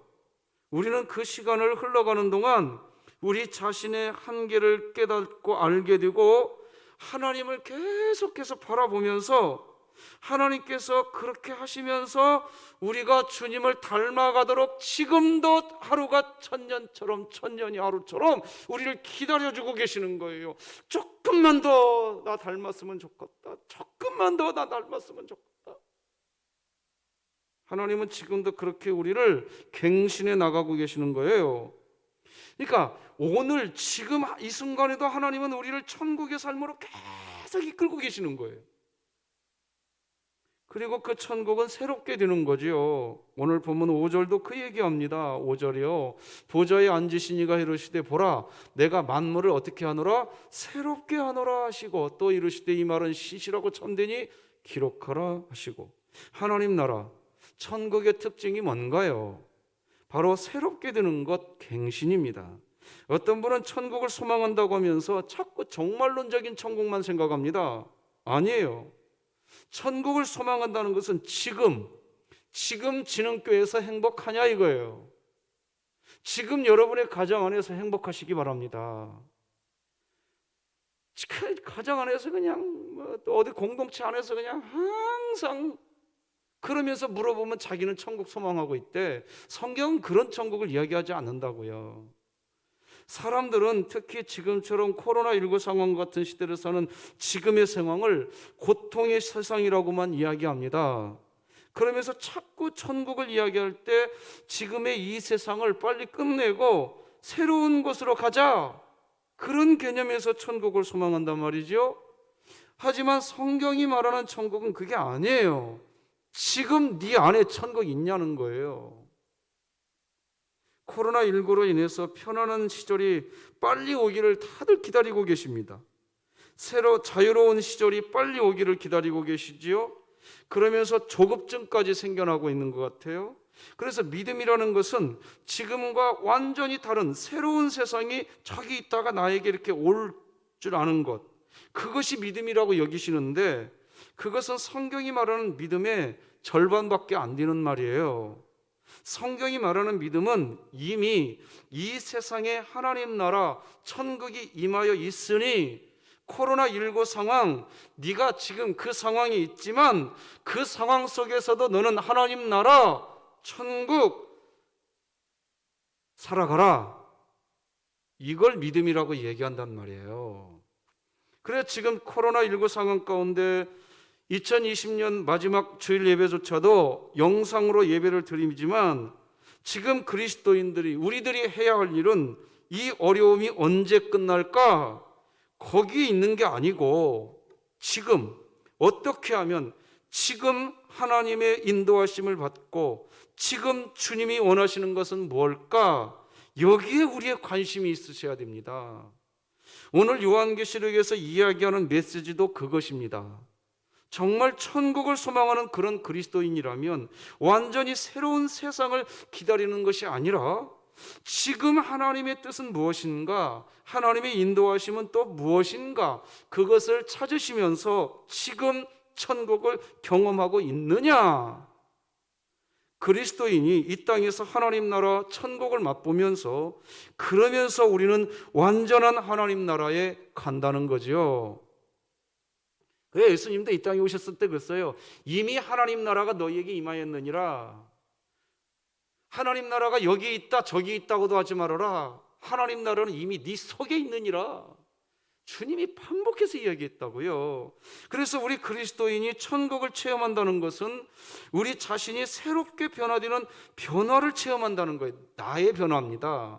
우리는 그 시간을 흘러가는 동안 우리 자신의 한계를 깨닫고 알게 되고, 하나님을 계속해서 바라보면서, 하나님께서 그렇게 하시면서 우리가 주님을 닮아가도록 지금도 하루가 천년처럼, 천년이 하루처럼 우리를 기다려주고 계시는 거예요. 조금만 더 나 닮았으면 좋겠다. 조금만 더 나 닮았으면 좋겠다. 하나님은 지금도 그렇게 우리를 갱신해 나가고 계시는 거예요. 그러니까 오늘 지금 이 순간에도 하나님은 우리를 천국의 삶으로 계속 이끌고 계시는 거예요. 그리고 그 천국은 새롭게 되는 거지요. 오늘 보면 5절도 그 얘기합니다. 5절이요. 보좌에 앉으신 이가 이르시되 보라 내가 만물을 어떻게 하노라 새롭게 하노라 하시고 또 이르시되 이 말은 시시라고 참되니 기록하라 하시고. 하나님 나라 천국의 특징이 뭔가요? 바로 새롭게 되는 것, 갱신입니다. 어떤 분은 천국을 소망한다고 하면서 자꾸 종말론적인 천국만 생각합니다. 아니에요. 천국을 소망한다는 것은 지금 진흥교회에서 행복하냐 이거예요. 지금 여러분의 가정 안에서 행복하시기 바랍니다. 가정 안에서 그냥 또 어디 공동체 안에서 그냥 항상 그러면서 물어보면 자기는 천국 소망하고 있대. 성경은 그런 천국을 이야기하지 않는다고요. 사람들은 특히 지금처럼 코로나19 상황 같은 시대를 사는 지금의 상황을 고통의 세상이라고만 이야기합니다. 그러면서 자꾸 천국을 이야기할 때 지금의 이 세상을 빨리 끝내고 새로운 곳으로 가자, 그런 개념에서 천국을 소망한단 말이죠. 하지만 성경이 말하는 천국은 그게 아니에요. 지금 네 안에 천국이 있냐는 거예요. 코로나19로 인해서 편안한 시절이 빨리 오기를 다들 기다리고 계십니다. 새로 자유로운 시절이 빨리 오기를 기다리고 계시지요. 그러면서 조급증까지 생겨나고 있는 것 같아요. 그래서 믿음이라는 것은 지금과 완전히 다른 새로운 세상이 저기 있다가 나에게 이렇게 올 줄 아는 것, 그것이 믿음이라고 여기시는데 그것은 성경이 말하는 믿음의 절반밖에 안 되는 말이에요. 성경이 말하는 믿음은 이미 이 세상에 하나님 나라 천국이 임하여 있으니 코로나19 상황, 네가 지금 그 상황이 있지만 그 상황 속에서도 너는 하나님 나라 천국 살아가라, 이걸 믿음이라고 얘기한단 말이에요. 그래서 지금 코로나19 상황 가운데 2020년 마지막 주일 예배조차도 영상으로 예배를 드리지만 지금 그리스도인들이 우리들이 해야 할 일은 이 어려움이 언제 끝날까? 거기에 있는 게 아니고 지금 어떻게 하면 지금 하나님의 인도하심을 받고 지금 주님이 원하시는 것은 뭘까? 여기에 우리의 관심이 있으셔야 됩니다. 오늘 요한계시록에서 이야기하는 메시지도 그것입니다. 정말 천국을 소망하는 그런 그리스도인이라면 완전히 새로운 세상을 기다리는 것이 아니라 지금 하나님의 뜻은 무엇인가, 하나님의 인도하심은 또 무엇인가, 그것을 찾으시면서 지금 천국을 경험하고 있느냐. 그리스도인이 이 땅에서 하나님 나라 천국을 맛보면서 그러면서 우리는 완전한 하나님 나라에 간다는 거죠. 왜 예수님도 이 땅에 오셨을 때 그랬어요. 이미 하나님 나라가 너희에게 임하였느니라. 하나님 나라가 여기 있다 저기 있다고도 하지 말아라. 하나님 나라는 이미 네 속에 있느니라. 주님이 반복해서 이야기했다고요. 그래서 우리 그리스도인이 천국을 체험한다는 것은 우리 자신이 새롭게 변화되는 변화를 체험한다는 거예요. 나의 변화입니다.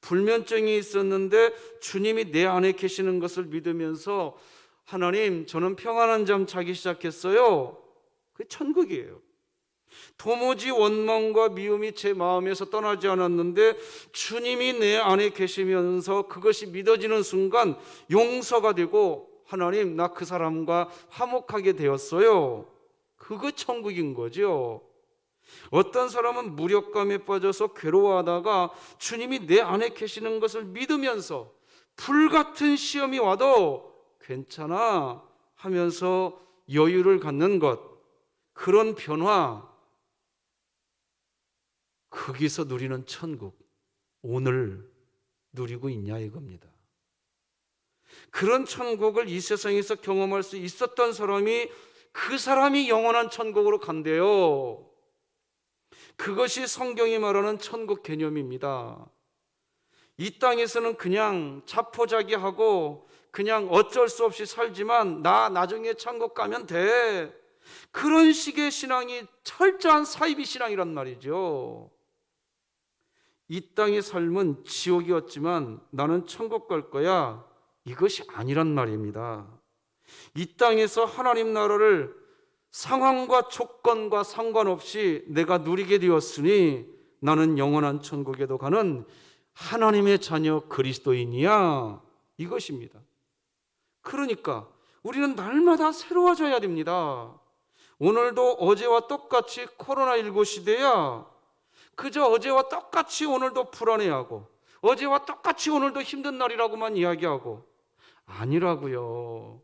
불면증이 있었는데 주님이 내 안에 계시는 것을 믿으면서 하나님, 저는 평안한 잠 자기 시작했어요. 그게 천국이에요. 도무지 원망과 미움이 제 마음에서 떠나지 않았는데 주님이 내 안에 계시면서 그것이 믿어지는 순간 용서가 되고 하나님, 나 그 사람과 화목하게 되었어요. 그거 천국인 거죠. 어떤 사람은 무력감에 빠져서 괴로워하다가 주님이 내 안에 계시는 것을 믿으면서 불같은 시험이 와도 괜찮아 하면서 여유를 갖는 것, 그런 변화, 거기서 누리는 천국, 오늘 누리고 있냐 이겁니다. 그런 천국을 이 세상에서 경험할 수 있었던 사람이 그 사람이 영원한 천국으로 간대요. 그것이 성경이 말하는 천국 개념입니다. 이 땅에서는 그냥 자포자기하고 그냥 어쩔 수 없이 살지만 나 나중에 천국 가면 돼, 그런 식의 신앙이 철저한 사이비 신앙이란 말이죠. 이 땅의 삶은 지옥이었지만 나는 천국 갈 거야, 이것이 아니란 말입니다. 이 땅에서 하나님 나라를 상황과 조건과 상관없이 내가 누리게 되었으니 나는 영원한 천국에도 가는 하나님의 자녀 그리스도인이야. 이것입니다. 그러니까 우리는 날마다 새로워져야 됩니다. 오늘도 어제와 똑같이 코로나19 시대야 그저 어제와 똑같이 오늘도 불안해하고 어제와 똑같이 오늘도 힘든 날이라고만 이야기하고 아니라고요.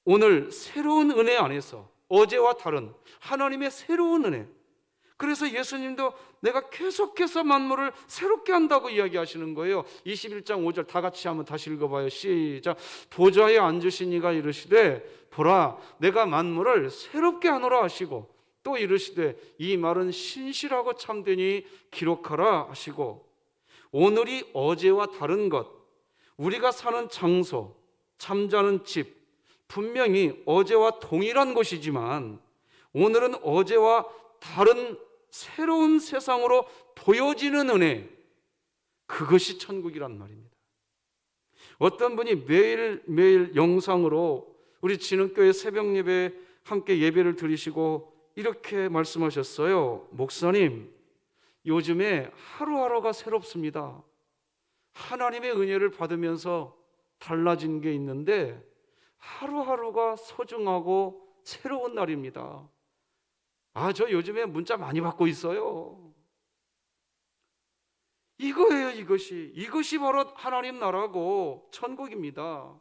오늘 새로운 은혜 안에서 어제와 다른 하나님의 새로운 은혜. 그래서 예수님도 내가 계속해서 만물을 새롭게 한다고 이야기하시는 거예요. 21장 5절 다 같이 한번 다시 읽어봐요. 시작. 보좌에 앉으신 이가 이르시되 보라 내가 만물을 새롭게 하노라 하시고 또 이르시되 이 말은 신실하고 참되니 기록하라 하시고 오늘이 어제와 다른 것 우리가 사는 장소 잠자는 집 분명히 어제와 동일한 곳이지만 오늘은 어제와 다른 새로운 세상으로 보여지는 은혜 그것이 천국이란 말입니다. 어떤 분이 매일매일 영상으로 우리 진흥교회 새벽 예배 함께 예배를 드리시고 이렇게 말씀하셨어요. 목사님 요즘에 하루하루가 새롭습니다. 하나님의 은혜를 받으면서 달라진 게 있는데 하루하루가 소중하고 새로운 날입니다. 저 요즘에 문자 많이 받고 있어요. 이거예요. 이것이 바로 하나님 나라고 천국입니다.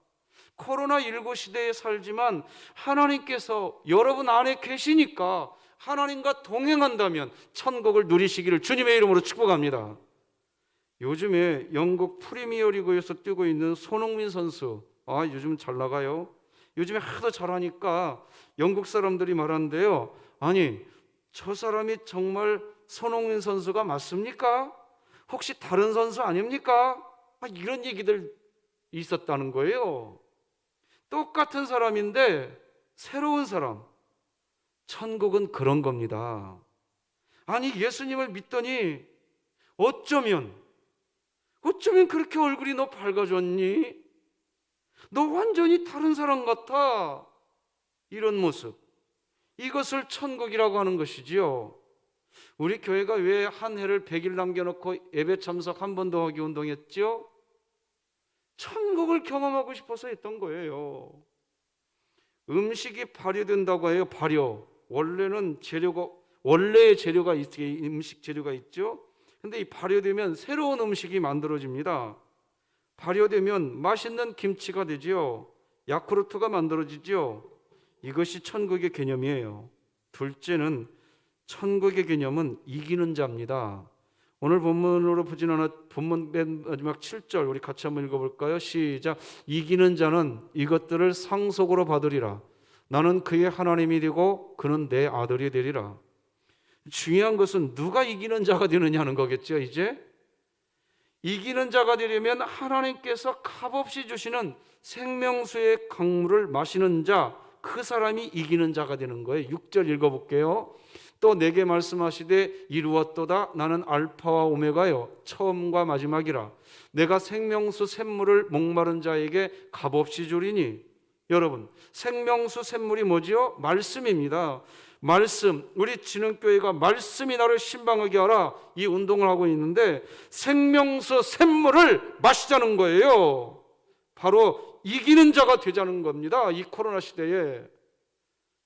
코로나19 시대에 살지만 하나님께서 여러분 안에 계시니까 하나님과 동행한다면 천국을 누리시기를 주님의 이름으로 축복합니다. 요즘에 영국 프리미어리그에서 뛰고 있는 손흥민 선수 요즘 잘 나가요. 요즘에 하도 잘하니까 영국 사람들이 말하는데요. 아니 저 사람이 정말 손흥민 선수가 맞습니까? 혹시 다른 선수 아닙니까? 이런 얘기들 있었다는 거예요. 똑같은 사람인데 새로운 사람. 천국은 그런 겁니다. 아니 예수님을 믿더니 어쩌면 그렇게 얼굴이 너 밝아졌니? 너 완전히 다른 사람 같아. 이런 모습. 이것을 천국이라고 하는 것이지요. 우리 교회가 왜 한 해를 100일 남겨놓고 예배 참석 한 번 더 하기 운동했죠? 천국을 경험하고 싶어서 했던 거예요. 음식이 발효된다고 해요. 발효. 원래의 재료가 음식 재료가 있죠. 근데 이 발효되면 새로운 음식이 만들어집니다. 발효되면 맛있는 김치가 되지요. 야쿠르트가 만들어지지요. 이것이 천국의 개념이에요. 둘째는 천국의 개념은 이기는 자입니다. 오늘 본문으로 보진 않아 본문 맨 마지막 7절 우리 같이 한번 읽어볼까요? 시작. 이기는 자는 이것들을 상속으로 받으리라. 나는 그의 하나님이 되고 그는 내 아들이 되리라. 중요한 것은 누가 이기는 자가 되느냐는 거겠죠. 이제 이기는 자가 되려면 하나님께서 값없이 주시는 생명수의 강물을 마시는 자, 그 사람이 이기는 자가 되는 거예요. 6절 읽어볼게요. 또 내게 말씀하시되 이루었도다. 나는 알파와 오메가요 처음과 마지막이라. 내가 생명수 샘물을 목마른 자에게 값없이 주리니. 여러분 생명수 샘물이 뭐지요? 말씀입니다. 말씀. 우리 진흥교회가 말씀이 나를 신방하게 하라 이 운동을 하고 있는데 생명수 샘물을 마시자는 거예요. 바로 이기는 자가 되자는 겁니다. 이 코로나 시대에.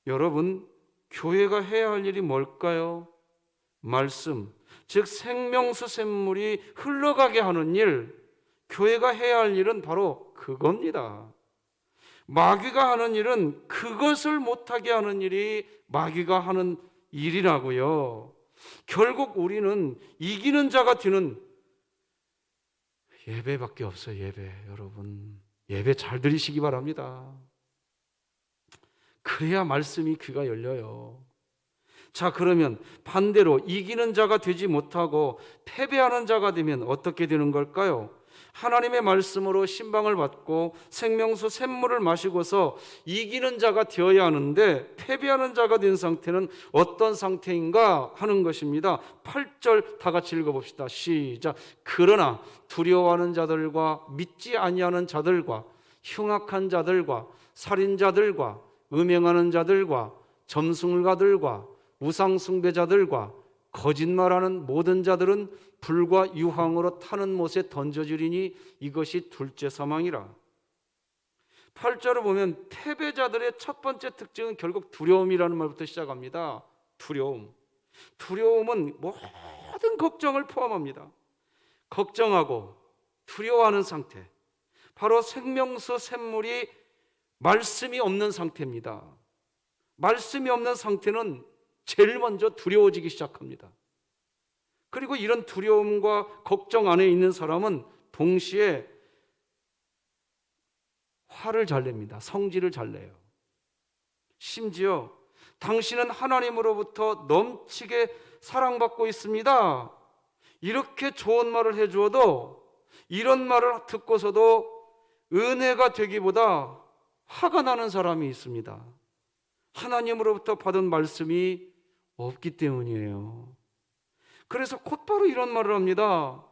여러분 교회가 해야 할 일이 뭘까요? 말씀, 즉 생명수 샘물이 흘러가게 하는 일. 교회가 해야 할 일은 바로 그겁니다. 마귀가 하는 일은 그것을 못하게 하는 일이 마귀가 하는 일이라고요. 결국 우리는 이기는 자가 되는 예배밖에 없어요. 예배. 여러분 예배 잘 들으시기 바랍니다. 그래야 말씀이 귀가 열려요. 자, 그러면 반대로 이기는 자가 되지 못하고 패배하는 자가 되면 어떻게 되는 걸까요? 하나님의 말씀으로 신방을 받고 생명수 샘물을 마시고서 이기는 자가 되어야 하는데 패배하는 자가 된 상태는 어떤 상태인가 하는 것입니다. 8절 다 같이 읽어봅시다. 시작. 그러나 두려워하는 자들과 믿지 아니하는 자들과 흉악한 자들과 살인자들과 음행하는 자들과 점술가들과 우상숭배자들과 거짓말하는 모든 자들은 불과 유황으로 타는 못에 던져지리니 이것이 둘째 사망이라. 8절을 보면 패배자들의 첫 번째 특징은 결국 두려움이라는 말부터 시작합니다. 두려움. 두려움은 모든 걱정을 포함합니다. 걱정하고 두려워하는 상태. 바로 생명수 샘물이 말씀이 없는 상태입니다. 말씀이 없는 상태는 제일 먼저 두려워지기 시작합니다. 그리고 이런 두려움과 걱정 안에 있는 사람은 동시에 화를 잘 냅니다. 성질을 잘 내요. 심지어 당신은 하나님으로부터 넘치게 사랑받고 있습니다. 이렇게 좋은 말을 해주어도 이런 말을 듣고서도 은혜가 되기보다 화가 나는 사람이 있습니다. 하나님으로부터 받은 말씀이 없기 때문이에요. 그래서 곧바로 이런 말을 합니다.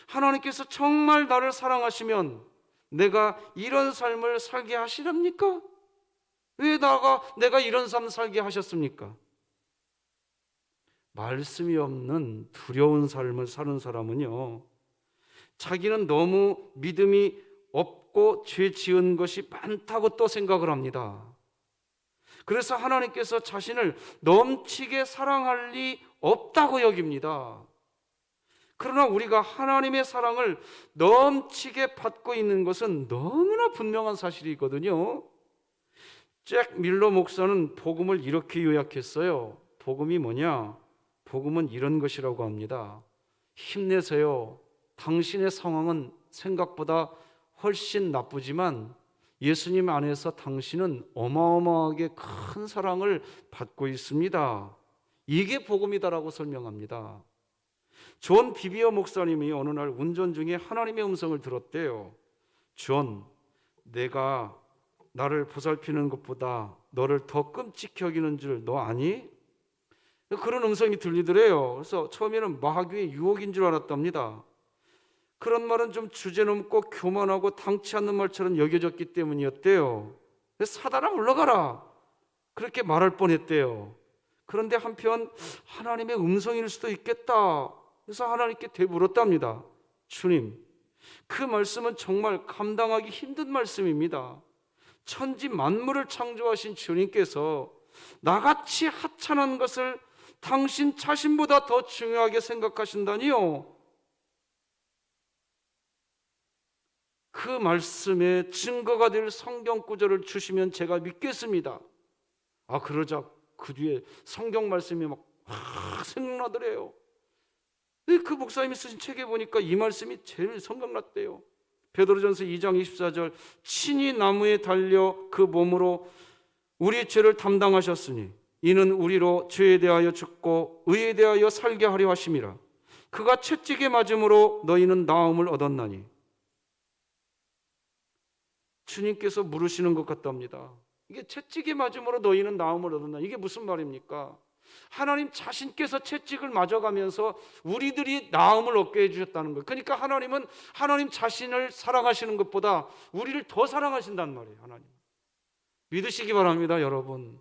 하나님께서 정말 나를 사랑하시면 내가 이런 삶을 살게 하시렵니까? 왜 내가 이런 삶 살게 하셨습니까? 말씀이 없는 두려운 삶을 사는 사람은요, 자기는 너무 믿음이 없고 죄 지은 것이 많다고 또 생각을 합니다. 그래서 하나님께서 자신을 넘치게 사랑할 리 없다고 여깁니다. 그러나 우리가 하나님의 사랑을 넘치게 받고 있는 것은 너무나 분명한 사실이거든요. 잭 밀러 목사는 복음을 이렇게 요약했어요. 복음이 뭐냐? 복음은 이런 것이라고 합니다. 힘내세요. 당신의 상황은 생각보다 훨씬 나쁘지만 예수님 안에서 당신은 어마어마하게 큰 사랑을 받고 있습니다. 이게 복음이다라고 설명합니다. 존 비비어 목사님이 어느 날 운전 중에 하나님의 음성을 들었대요. 존, 내가 나를 보살피는 것보다 너를 더 끔찍히 여기는 줄 너 아니? 그런 음성이 들리더래요. 그래서 처음에는 마귀의 유혹인 줄 알았답니다. 그런 말은 좀 주제넘고 교만하고 당치 않는 말처럼 여겨졌기 때문이었대요. 그래서 사단아 물러가라 그렇게 말할 뻔했대요. 그런데 한편 하나님의 음성일 수도 있겠다. 그래서 하나님께 되물었답니다. 주님, 그 말씀은 정말 감당하기 힘든 말씀입니다. 천지 만물을 창조하신 주님께서 나같이 하찮은 것을 당신 자신보다 더 중요하게 생각하신다니요. 그 말씀에 증거가 될 성경 구절을 주시면 제가 믿겠습니다. 그러자 그 뒤에 성경 말씀이 막 생각나더래요. 그 목사님이 쓰신 책에 보니까 이 말씀이 제일 생각났대요. 베드로전서 2장 24절 친히 나무에 달려 그 몸으로 우리의 죄를 담당하셨으니 이는 우리로 죄에 대하여 죽고 의에 대하여 살게 하려 하심이라. 그가 채찍에 맞음으로 너희는 나음을 얻었나니. 주님께서 물으시는 것 같답니다. 이게 채찍에 맞음으로 너희는 나음을 얻었나니. 이게 무슨 말입니까? 하나님 자신께서 채찍을 맞아가면서 우리들이 나음을 얻게 해주셨다는 거예요. 그러니까 하나님은 하나님 자신을 사랑하시는 것보다 우리를 더 사랑하신단 말이에요. 하나님 믿으시기 바랍니다, 여러분.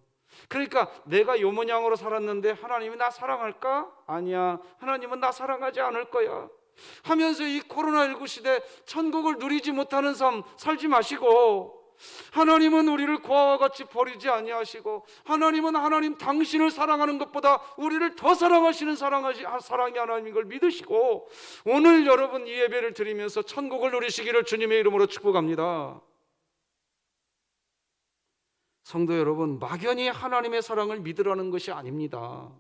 그러니까 내가 요 모양으로 살았는데 하나님이 나 사랑할까? 아니야. 하나님은 나 사랑하지 않을 거야 하면서 이 코로나19 시대 천국을 누리지 못하는 삶 살지 마시고, 하나님은 우리를 고아와 같이 버리지 아니하시고, 하나님은 하나님 당신을 사랑하는 것보다 우리를 더 사랑하시는 사랑의 하나님인 걸 믿으시고, 오늘 여러분 이 예배를 드리면서 천국을 누리시기를 주님의 이름으로 축복합니다. 성도 여러분, 막연히 하나님의 사랑을 믿으라는 것이 아닙니다.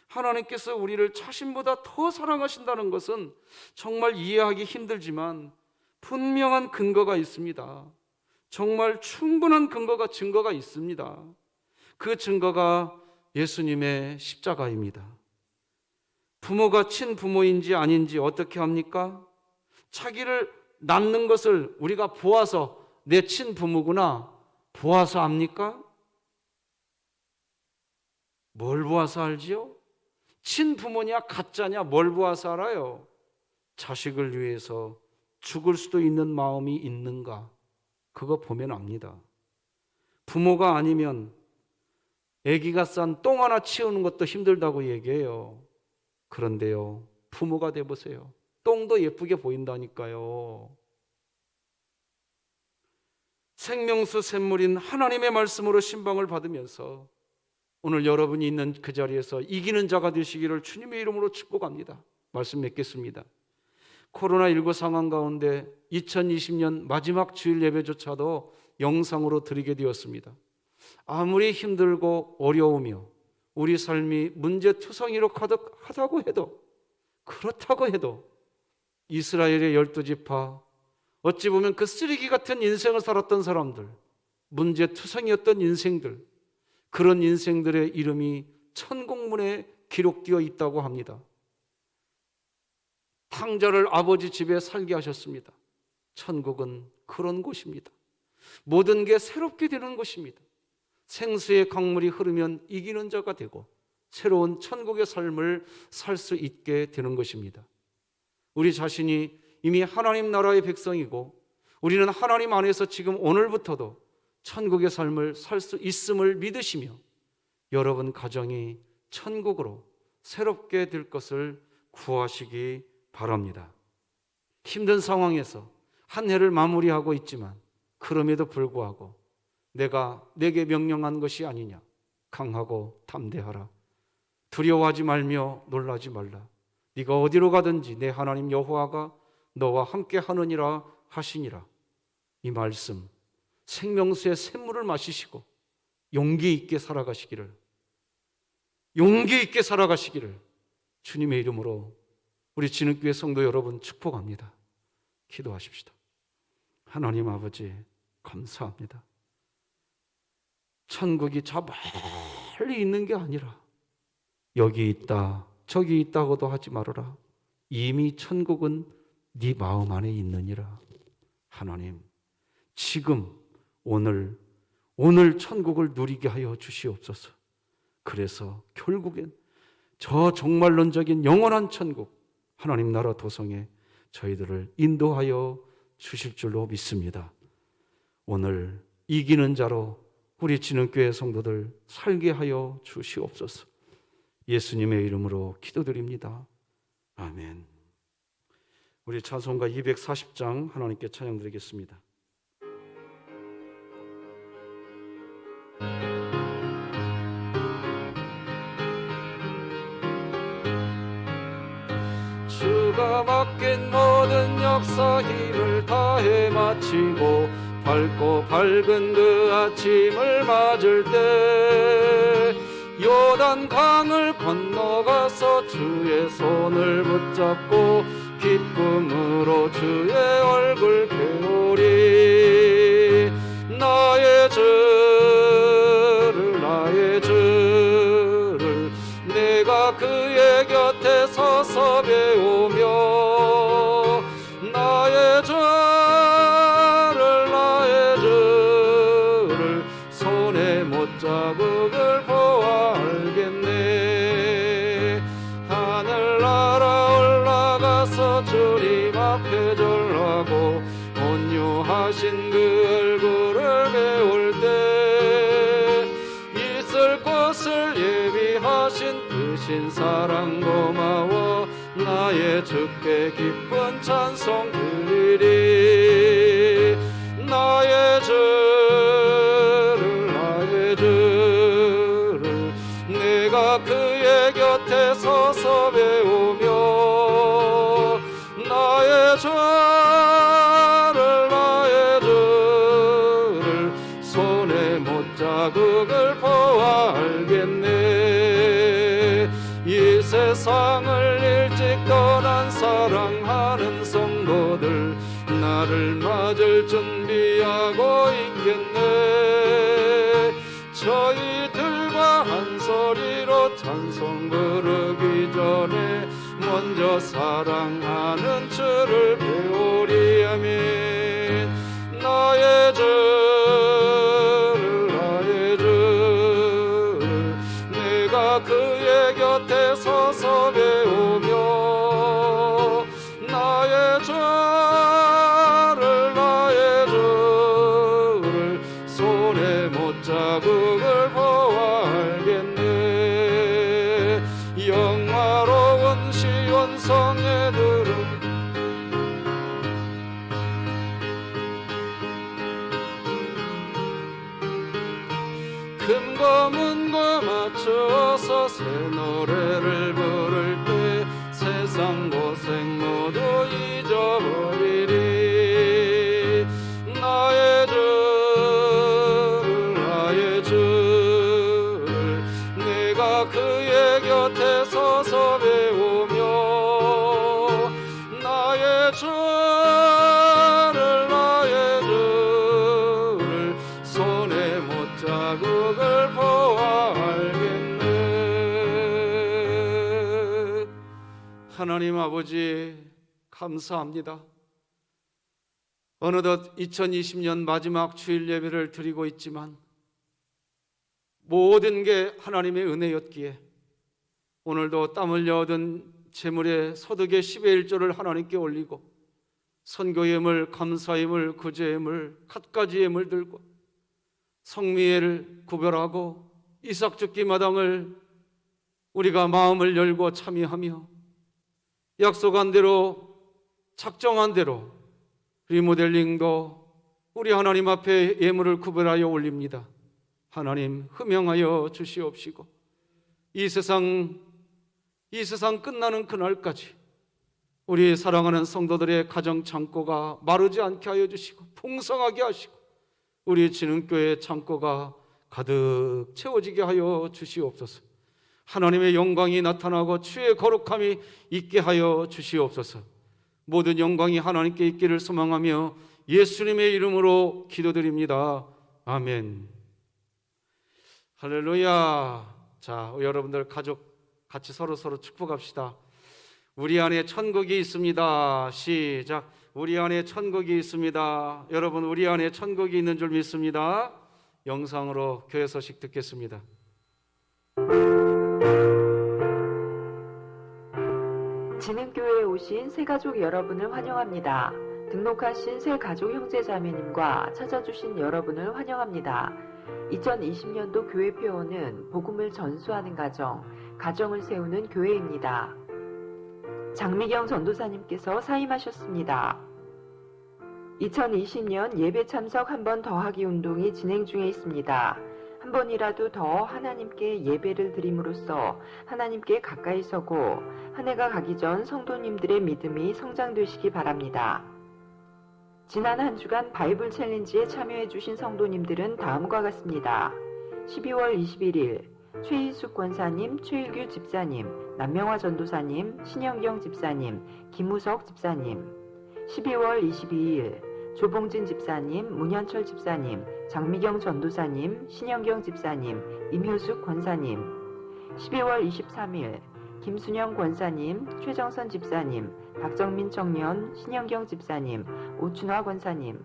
하나님께서 우리를 자신보다 더 사랑하신다는 것은 정말 이해하기 힘들지만 분명한 근거가 있습니다. 정말 충분한 증거가 있습니다. 그 증거가 예수님의 십자가입니다. 부모가 친부모인지 아닌지 어떻게 합니까? 자기를 낳는 것을 우리가 보아서 내 친부모구나 보아서 압니까? 뭘 보아서 알지요? 친부모냐 가짜냐 뭘 보아서 알아요? 자식을 위해서 죽을 수도 있는 마음이 있는가, 그거 보면 압니다. 부모가 아니면 아기가 싼 똥 하나 치우는 것도 힘들다고 얘기해요. 그런데요, 부모가 돼보세요. 똥도 예쁘게 보인다니까요. 생명수 샘물인 하나님의 말씀으로 신방을 받으면서 오늘 여러분이 있는 그 자리에서 이기는 자가 되시기를 주님의 이름으로 축복합니다. 말씀 맺겠습니다. 코로나19 상황 가운데 2020년 마지막 주일 예배조차도 영상으로 드리게 되었습니다. 아무리 힘들고 어려우며 우리 삶이 문제투성이로 가득하다고 해도, 그렇다고 해도 이스라엘의 12지파, 어찌 보면 그 쓰레기 같은 인생을 살았던 사람들, 문제투성이었던 인생들, 그런 인생들의 이름이 천국문에 기록되어 있다고 합니다. 탕자를 아버지 집에 살게 하셨습니다. 천국은 그런 곳입니다. 모든 게 새롭게 되는 곳입니다. 생수의 강물이 흐르면 이기는 자가 되고 새로운 천국의 삶을 살 수 있게 되는 것입니다. 우리 자신이 이미 하나님 나라의 백성이고 우리는 하나님 안에서 지금 오늘부터도 천국의 삶을 살 수 있음을 믿으시며 여러분 가정이 천국으로 새롭게 될 것을 구하시기 바랍니다. 힘든 상황에서 한 해를 마무리하고 있지만 그럼에도 불구하고 내게 명령한 것이 아니냐. 강하고 담대하라. 두려워하지 말며 놀라지 말라. 네가 어디로 가든지 내 하나님 여호와가 너와 함께 하느니라 하시니라. 이 말씀, 생명수의 샘물을 마시시고 용기 있게 살아가시기를 주님의 이름으로 우리 진흙교회 성도 여러분 축복합니다. 기도하십시다. 하나님 아버지 감사합니다. 천국이 저 멀리 있는 게 아니라 여기 있다 저기 있다고도 하지 말아라. 이미 천국은 네 마음 안에 있느니라. 하나님 지금 오늘 천국을 누리게 하여 주시옵소서. 그래서 결국엔 저 종말론적인 영원한 천국 하나님 나라 도성에 저희들을 인도하여 주실 줄로 믿습니다. 오늘 이기는 자로 우리 진흥교회 성도들 살게 하여 주시옵소서. 예수님의 이름으로 기도드립니다. 아멘. 우리 찬송가 240장 하나님께 찬양드리겠습니다. 주가 맡긴 모든 역사 힘을 다해 마치고 밝고 밝은 그 아침을 맞을 때 요단 강을 건너가서 주의 손을 붙잡고 기쁨으로 주의 얼굴 배우리. 나의 주를 내가 그의 곁에 서서 배우며 나의 주를 손에 못자국을 보아 알겠네. 하늘나라 올라가서 주님 앞에 절하고 온유하신 그 얼굴을 배울 때 있을 곳을 예비하신 크신 사랑 고마워 나의 주께 기쁜 찬송 드리리. 나의 주를 내가 그의 곁에 서서 배우며 나의 주를 손에 못자국을 보아 알겠네. 이 세상을 일찍 떠난 사랑하는 성도들 나를 맞을 준비하고 있겠네. 저희들과 한 소리로 찬송 부르기 전에 먼저 사랑하는 주를 배우리. 아멘. 나의 주를 내가 그의 곁에 서서 배우며 나의 주를 손에 못 예배드려 금과 문과 맞춰서 새 노래를 부를 때 세상 고생 모두 잊어버리리 나의 주를 내가 그의 곁에 서서 배우며 나의 주를 손에 못자국을 보아 알겠네. 하나님 아버지 감사합니다. 어느덧 2020년 마지막 주일 예배를 드리고 있지만 모든 게 하나님의 은혜였기에 오늘도 땀 흘려 얻은 재물의 소득의 10의 1조를 하나님께 올리고 선교 예물, 감사 예물, 구제 예물, 갖가지 예물 들고 성미를 구별하고 이삭 죽기 마당을 우리가 마음을 열고 참여하며 약속한 대로 작정한 대로 리모델링도 우리 하나님 앞에 예물을 구별하여 올립니다. 하나님 흠양하여 주시옵시고 이 세상 끝나는 그날까지 우리 사랑하는 성도들의 가정 창고가 마르지 않게 하여 주시고 풍성하게 하시고 우리 진흥교회 창고가 가득 채워지게 하여 주시옵소서. 하나님의 영광이 나타나고 주의 거룩함이 있게 하여 주시옵소서. 모든 영광이 하나님께 있기를 소망하며 예수님의 이름으로 기도드립니다. 아멘. 할렐루야. 자, 여러분들 가족 같이 서로 축복합시다. 우리 안에 천국이 있습니다. 시작. 우리 안에 천국이 있습니다. 여러분, 우리 안에 천국이 있는 줄 믿습니다. 영상으로 교회 소식 듣겠습니다. 진흥교회에 오신 새가족 여러분을 환영합니다. 등록하신 새가족 형제자매님과 찾아주신 여러분을 환영합니다. 2020년도 교회표어는 복음을 전수하는 가정을 세우는 교회입니다. 장미경 전도사님께서 사임하셨습니다. 2020년 예배 참석 한 번 더하기 운동이 진행 중에 있습니다. 한 번이라도 더 하나님께 예배를 드림으로써 하나님께 가까이 서고 한 해가 가기 전 성도님들의 믿음이 성장되시기 바랍니다. 지난 한 주간 바이블 챌린지에 참여해 주신 성도님들은 다음과 같습니다. 12월 21일 최희숙 권사님, 최일규 집사님, 남명화 전도사님, 신영경 집사님, 김우석 집사님. 12월 22일 조봉진 집사님, 문현철 집사님, 장미경 전도사님, 신영경 집사님, 임효숙 권사님. 12월 23일 김순영 권사님, 최정선 집사님, 박정민 청년, 신영경 집사님, 오춘화 권사님.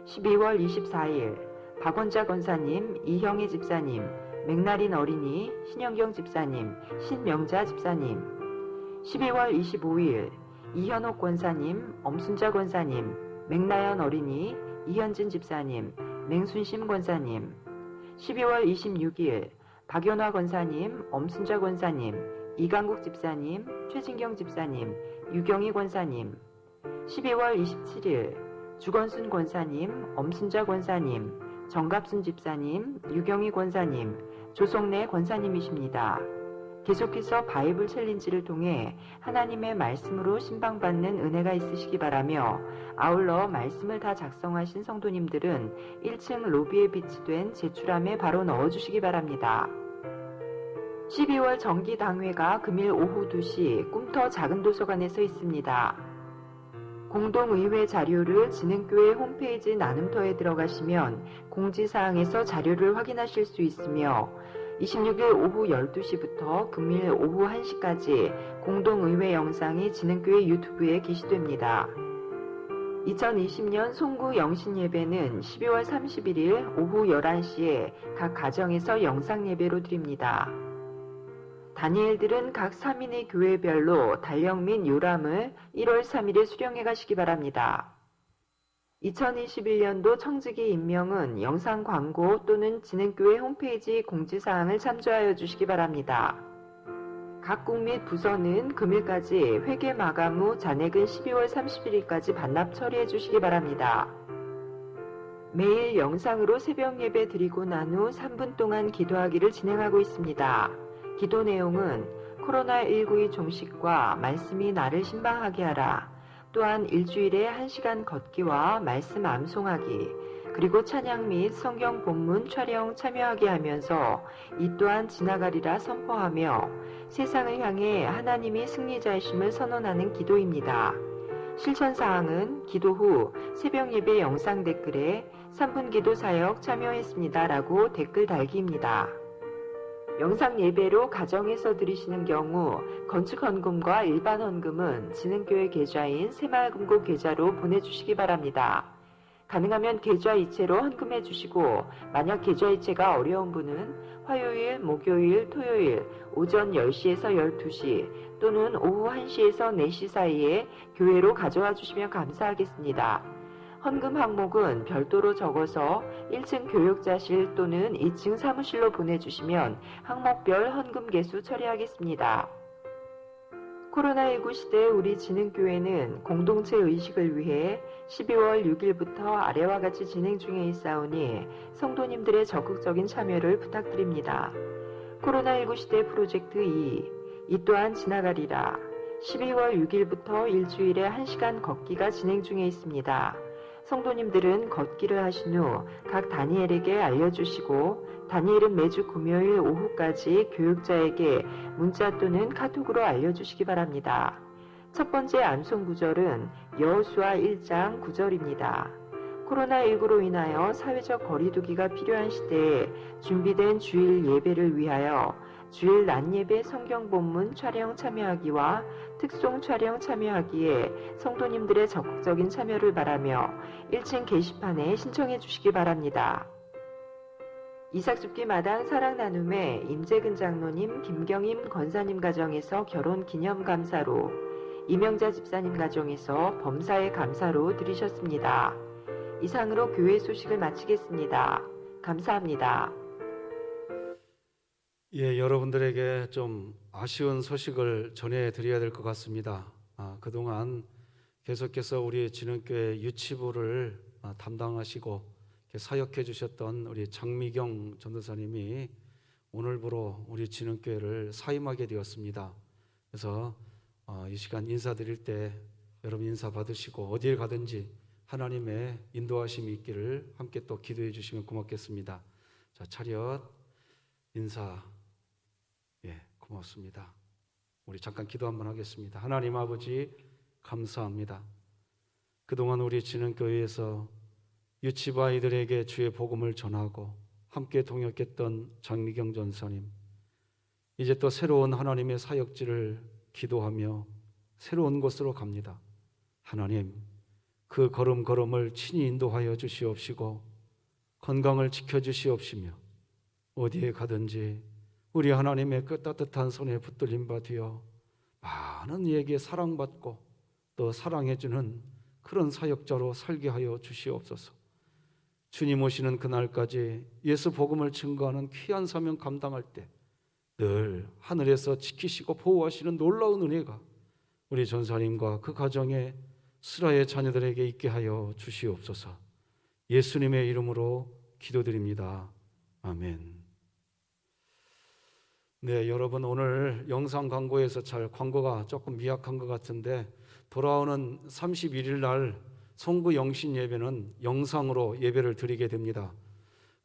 12월 24일 박원자 권사님, 이형희 집사님, 맥나린 어린이, 신영경 집사님, 신명자 집사님. 12월 25일 이현옥 권사님, 엄순자 권사님, 맥나연 어린이, 이현진 집사님, 맹순심 권사님. 12월 26일 박연화 권사님, 엄순자 권사님, 이강국 집사님, 최진경 집사님, 유경희 권사님. 12월 27일 주건순 권사님, 엄순자 권사님, 정갑순 집사님, 유경희 권사님, 조성래 권사님이십니다. 계속해서 바이블 챌린지를 통해 하나님의 말씀으로 신방받는 은혜가 있으시기 바라며 아울러 말씀을 다 작성하신 성도님들은 1층 로비에 비치된 제출함에 바로 넣어주시기 바랍니다. 12월 정기당회가 금일 오후 2시 꿈터 작은 도서관에서 있습니다. 공동의회 자료를 진흥교회 홈페이지 나눔터에 들어가시면 공지사항에서 자료를 확인하실 수 있으며 26일 오후 12시부터 금일 오후 1시까지 공동의회 영상이 진흥교회 유튜브에 게시됩니다. 2020년 송구 영신예배는 12월 31일 오후 11시에 각 가정에서 영상예배로 드립니다. 다니엘들은 각 3인의 교회별로 달력 및 요람을 1월 3일에 수령해 가시기 바랍니다. 2021년도 청지기 임명은 영상 광고 또는 진흥교회 홈페이지 공지사항을 참조하여 주시기 바랍니다. 각국 및 부서는 금일까지 회계 마감 후 잔액은 12월 31일까지 반납 처리해 주시기 바랍니다. 매일 영상으로 새벽 예배 드리고 난 후 3분 동안 기도하기를 진행하고 있습니다. 기도 내용은 코로나19의 종식과 말씀이 나를 신방하게 하라, 또한 일주일에 1시간 걷기와 말씀 암송하기, 그리고 찬양 및 성경 본문 촬영 참여하게 하면서 이 또한 지나가리라 선포하며 세상을 향해 하나님이 승리자이심을 선언하는 기도입니다. 실천사항은 기도 후 새벽 예배 영상 댓글에 3분 기도 사역 참여했습니다 라고 댓글 달기입니다. 영상 예배로 가정에서 드리시는 경우 건축 헌금과 일반 헌금은 진흥교회 계좌인 새마을금고 계좌로 보내주시기 바랍니다. 가능하면 계좌 이체로 헌금해 주시고, 만약 계좌 이체가 어려운 분은 화요일, 목요일, 토요일 오전 10시에서 12시 또는 오후 1시에서 4시 사이에 교회로 가져와 주시면 감사하겠습니다. 헌금 항목은 별도로 적어서 1층 교육자실 또는 2층 사무실로 보내주시면 항목별 헌금 개수 처리하겠습니다. 코로나19 시대 우리 진흥교회는 공동체 의식을 위해 12월 6일부터 아래와 같이 진행 중에 있사오니 성도님들의 적극적인 참여를 부탁드립니다. 코로나19 시대 프로젝트 2, 이 또한 지나가리라. 12월 6일부터 일주일에 1시간 걷기가 진행 중에 있습니다. 성도님들은 걷기를 하신 후 각 다니엘에게 알려주시고, 다니엘은 매주 금요일 오후까지 교육자에게 문자 또는 카톡으로 알려주시기 바랍니다. 첫 번째 암송 구절은 여호수아 1장 9절입니다. 코로나19로 인하여 사회적 거리두기가 필요한 시대에 준비된 주일 예배를 위하여 주일 낮 예배 성경 본문 촬영 참여하기와 특송 촬영 참여하기에 성도님들의 적극적인 참여를 바라며 1층 게시판에 신청해 주시기 바랍니다. 이삭숲기 마당 사랑나눔의 임재근 장로님, 김경임 권사님 가정에서 결혼 기념 감사로, 이명자 집사님 가정에서 범사의 감사로 드리셨습니다. 이상으로 교회 소식을 마치겠습니다. 감사합니다. 예, 여러분들에게 좀 아쉬운 소식을 전해드려야 될 것 같습니다. 그동안 계속해서 우리 진흥교회 유치부를 담당하시고 사역해 주셨던 우리 장미경 전도사님이 오늘부로 우리 진흥교회를 사임하게 되었습니다. 그래서 이 시간 인사드릴 때 여러분 인사 받으시고 어디에 가든지 하나님의 인도하심이 있기를 함께 또 기도해 주시면 고맙겠습니다. 자, 차렷 인사. 예, 고맙습니다. 우리 잠깐 기도 한번 하겠습니다. 하나님 아버지 감사합니다. 그동안 우리 진흥교회에서 유치부 아이들에게 주의 복음을 전하고 함께 동역했던 장미경 전사님, 이제 또 새로운 하나님의 사역지를 기도하며 새로운 곳으로 갑니다. 하나님, 그 걸음걸음을 친히 인도하여 주시옵시고 건강을 지켜주시옵시며 어디에 가든지 우리 하나님의 그 따뜻한 손에 붙들림 받으어 많은 이에게 사랑받고 또 사랑해주는 그런 사역자로 살게 하여 주시옵소서. 주님 오시는 그날까지 예수 복음을 증거하는 귀한 사명 감당할 때 늘 하늘에서 지키시고 보호하시는 놀라운 은혜가 우리 전사님과 그 가정의 스라의 자녀들에게 있게 하여 주시옵소서. 예수님의 이름으로 기도드립니다. 아멘. 네, 여러분 오늘 영상 광고에서 광고가 조금 미약한 것 같은데 돌아오는 31일 날 송구 영신 예배는 영상으로 예배를 드리게 됩니다.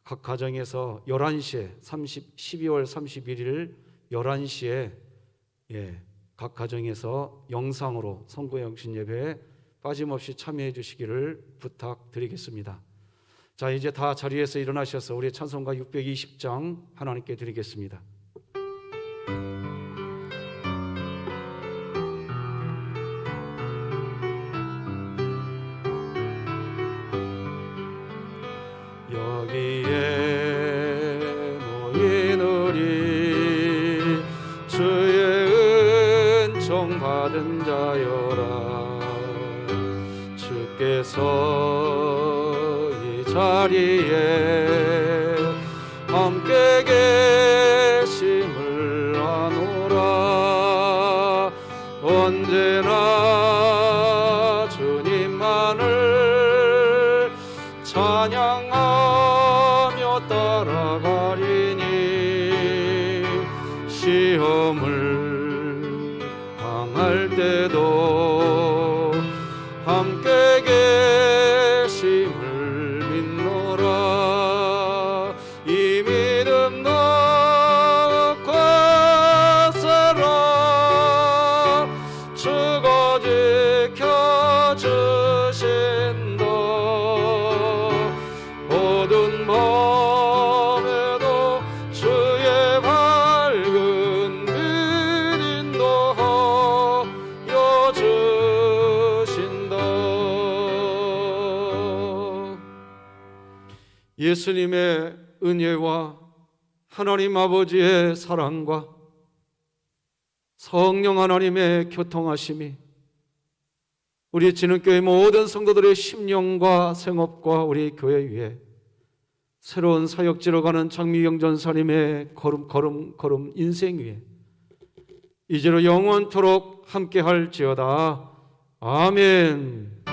각 가정에서 11시에 12월 31일 11시에 각 가정에서 영상으로 송구 영신 예배에 빠짐없이 참여해 주시기를 부탁드리겠습니다. 자, 이제 다 자리에서 일어나셔서 우리 찬송가 620장 하나님께 드리겠습니다. 여기에 모인 우리 주의 은총 받은 자여라. 주께서 이 자리에 함께 계심을 아노라. 예수님의 은혜와 하나님 아버지의 사랑과 성령 하나님의 교통하심이 우리 진흥교회 모든 성도들의 심령과 생업과 우리 교회 위에 새로운 사역지로 가는 장미경 전사님의 걸음 인생 위에 이제로 영원토록 함께할지어다. 아멘.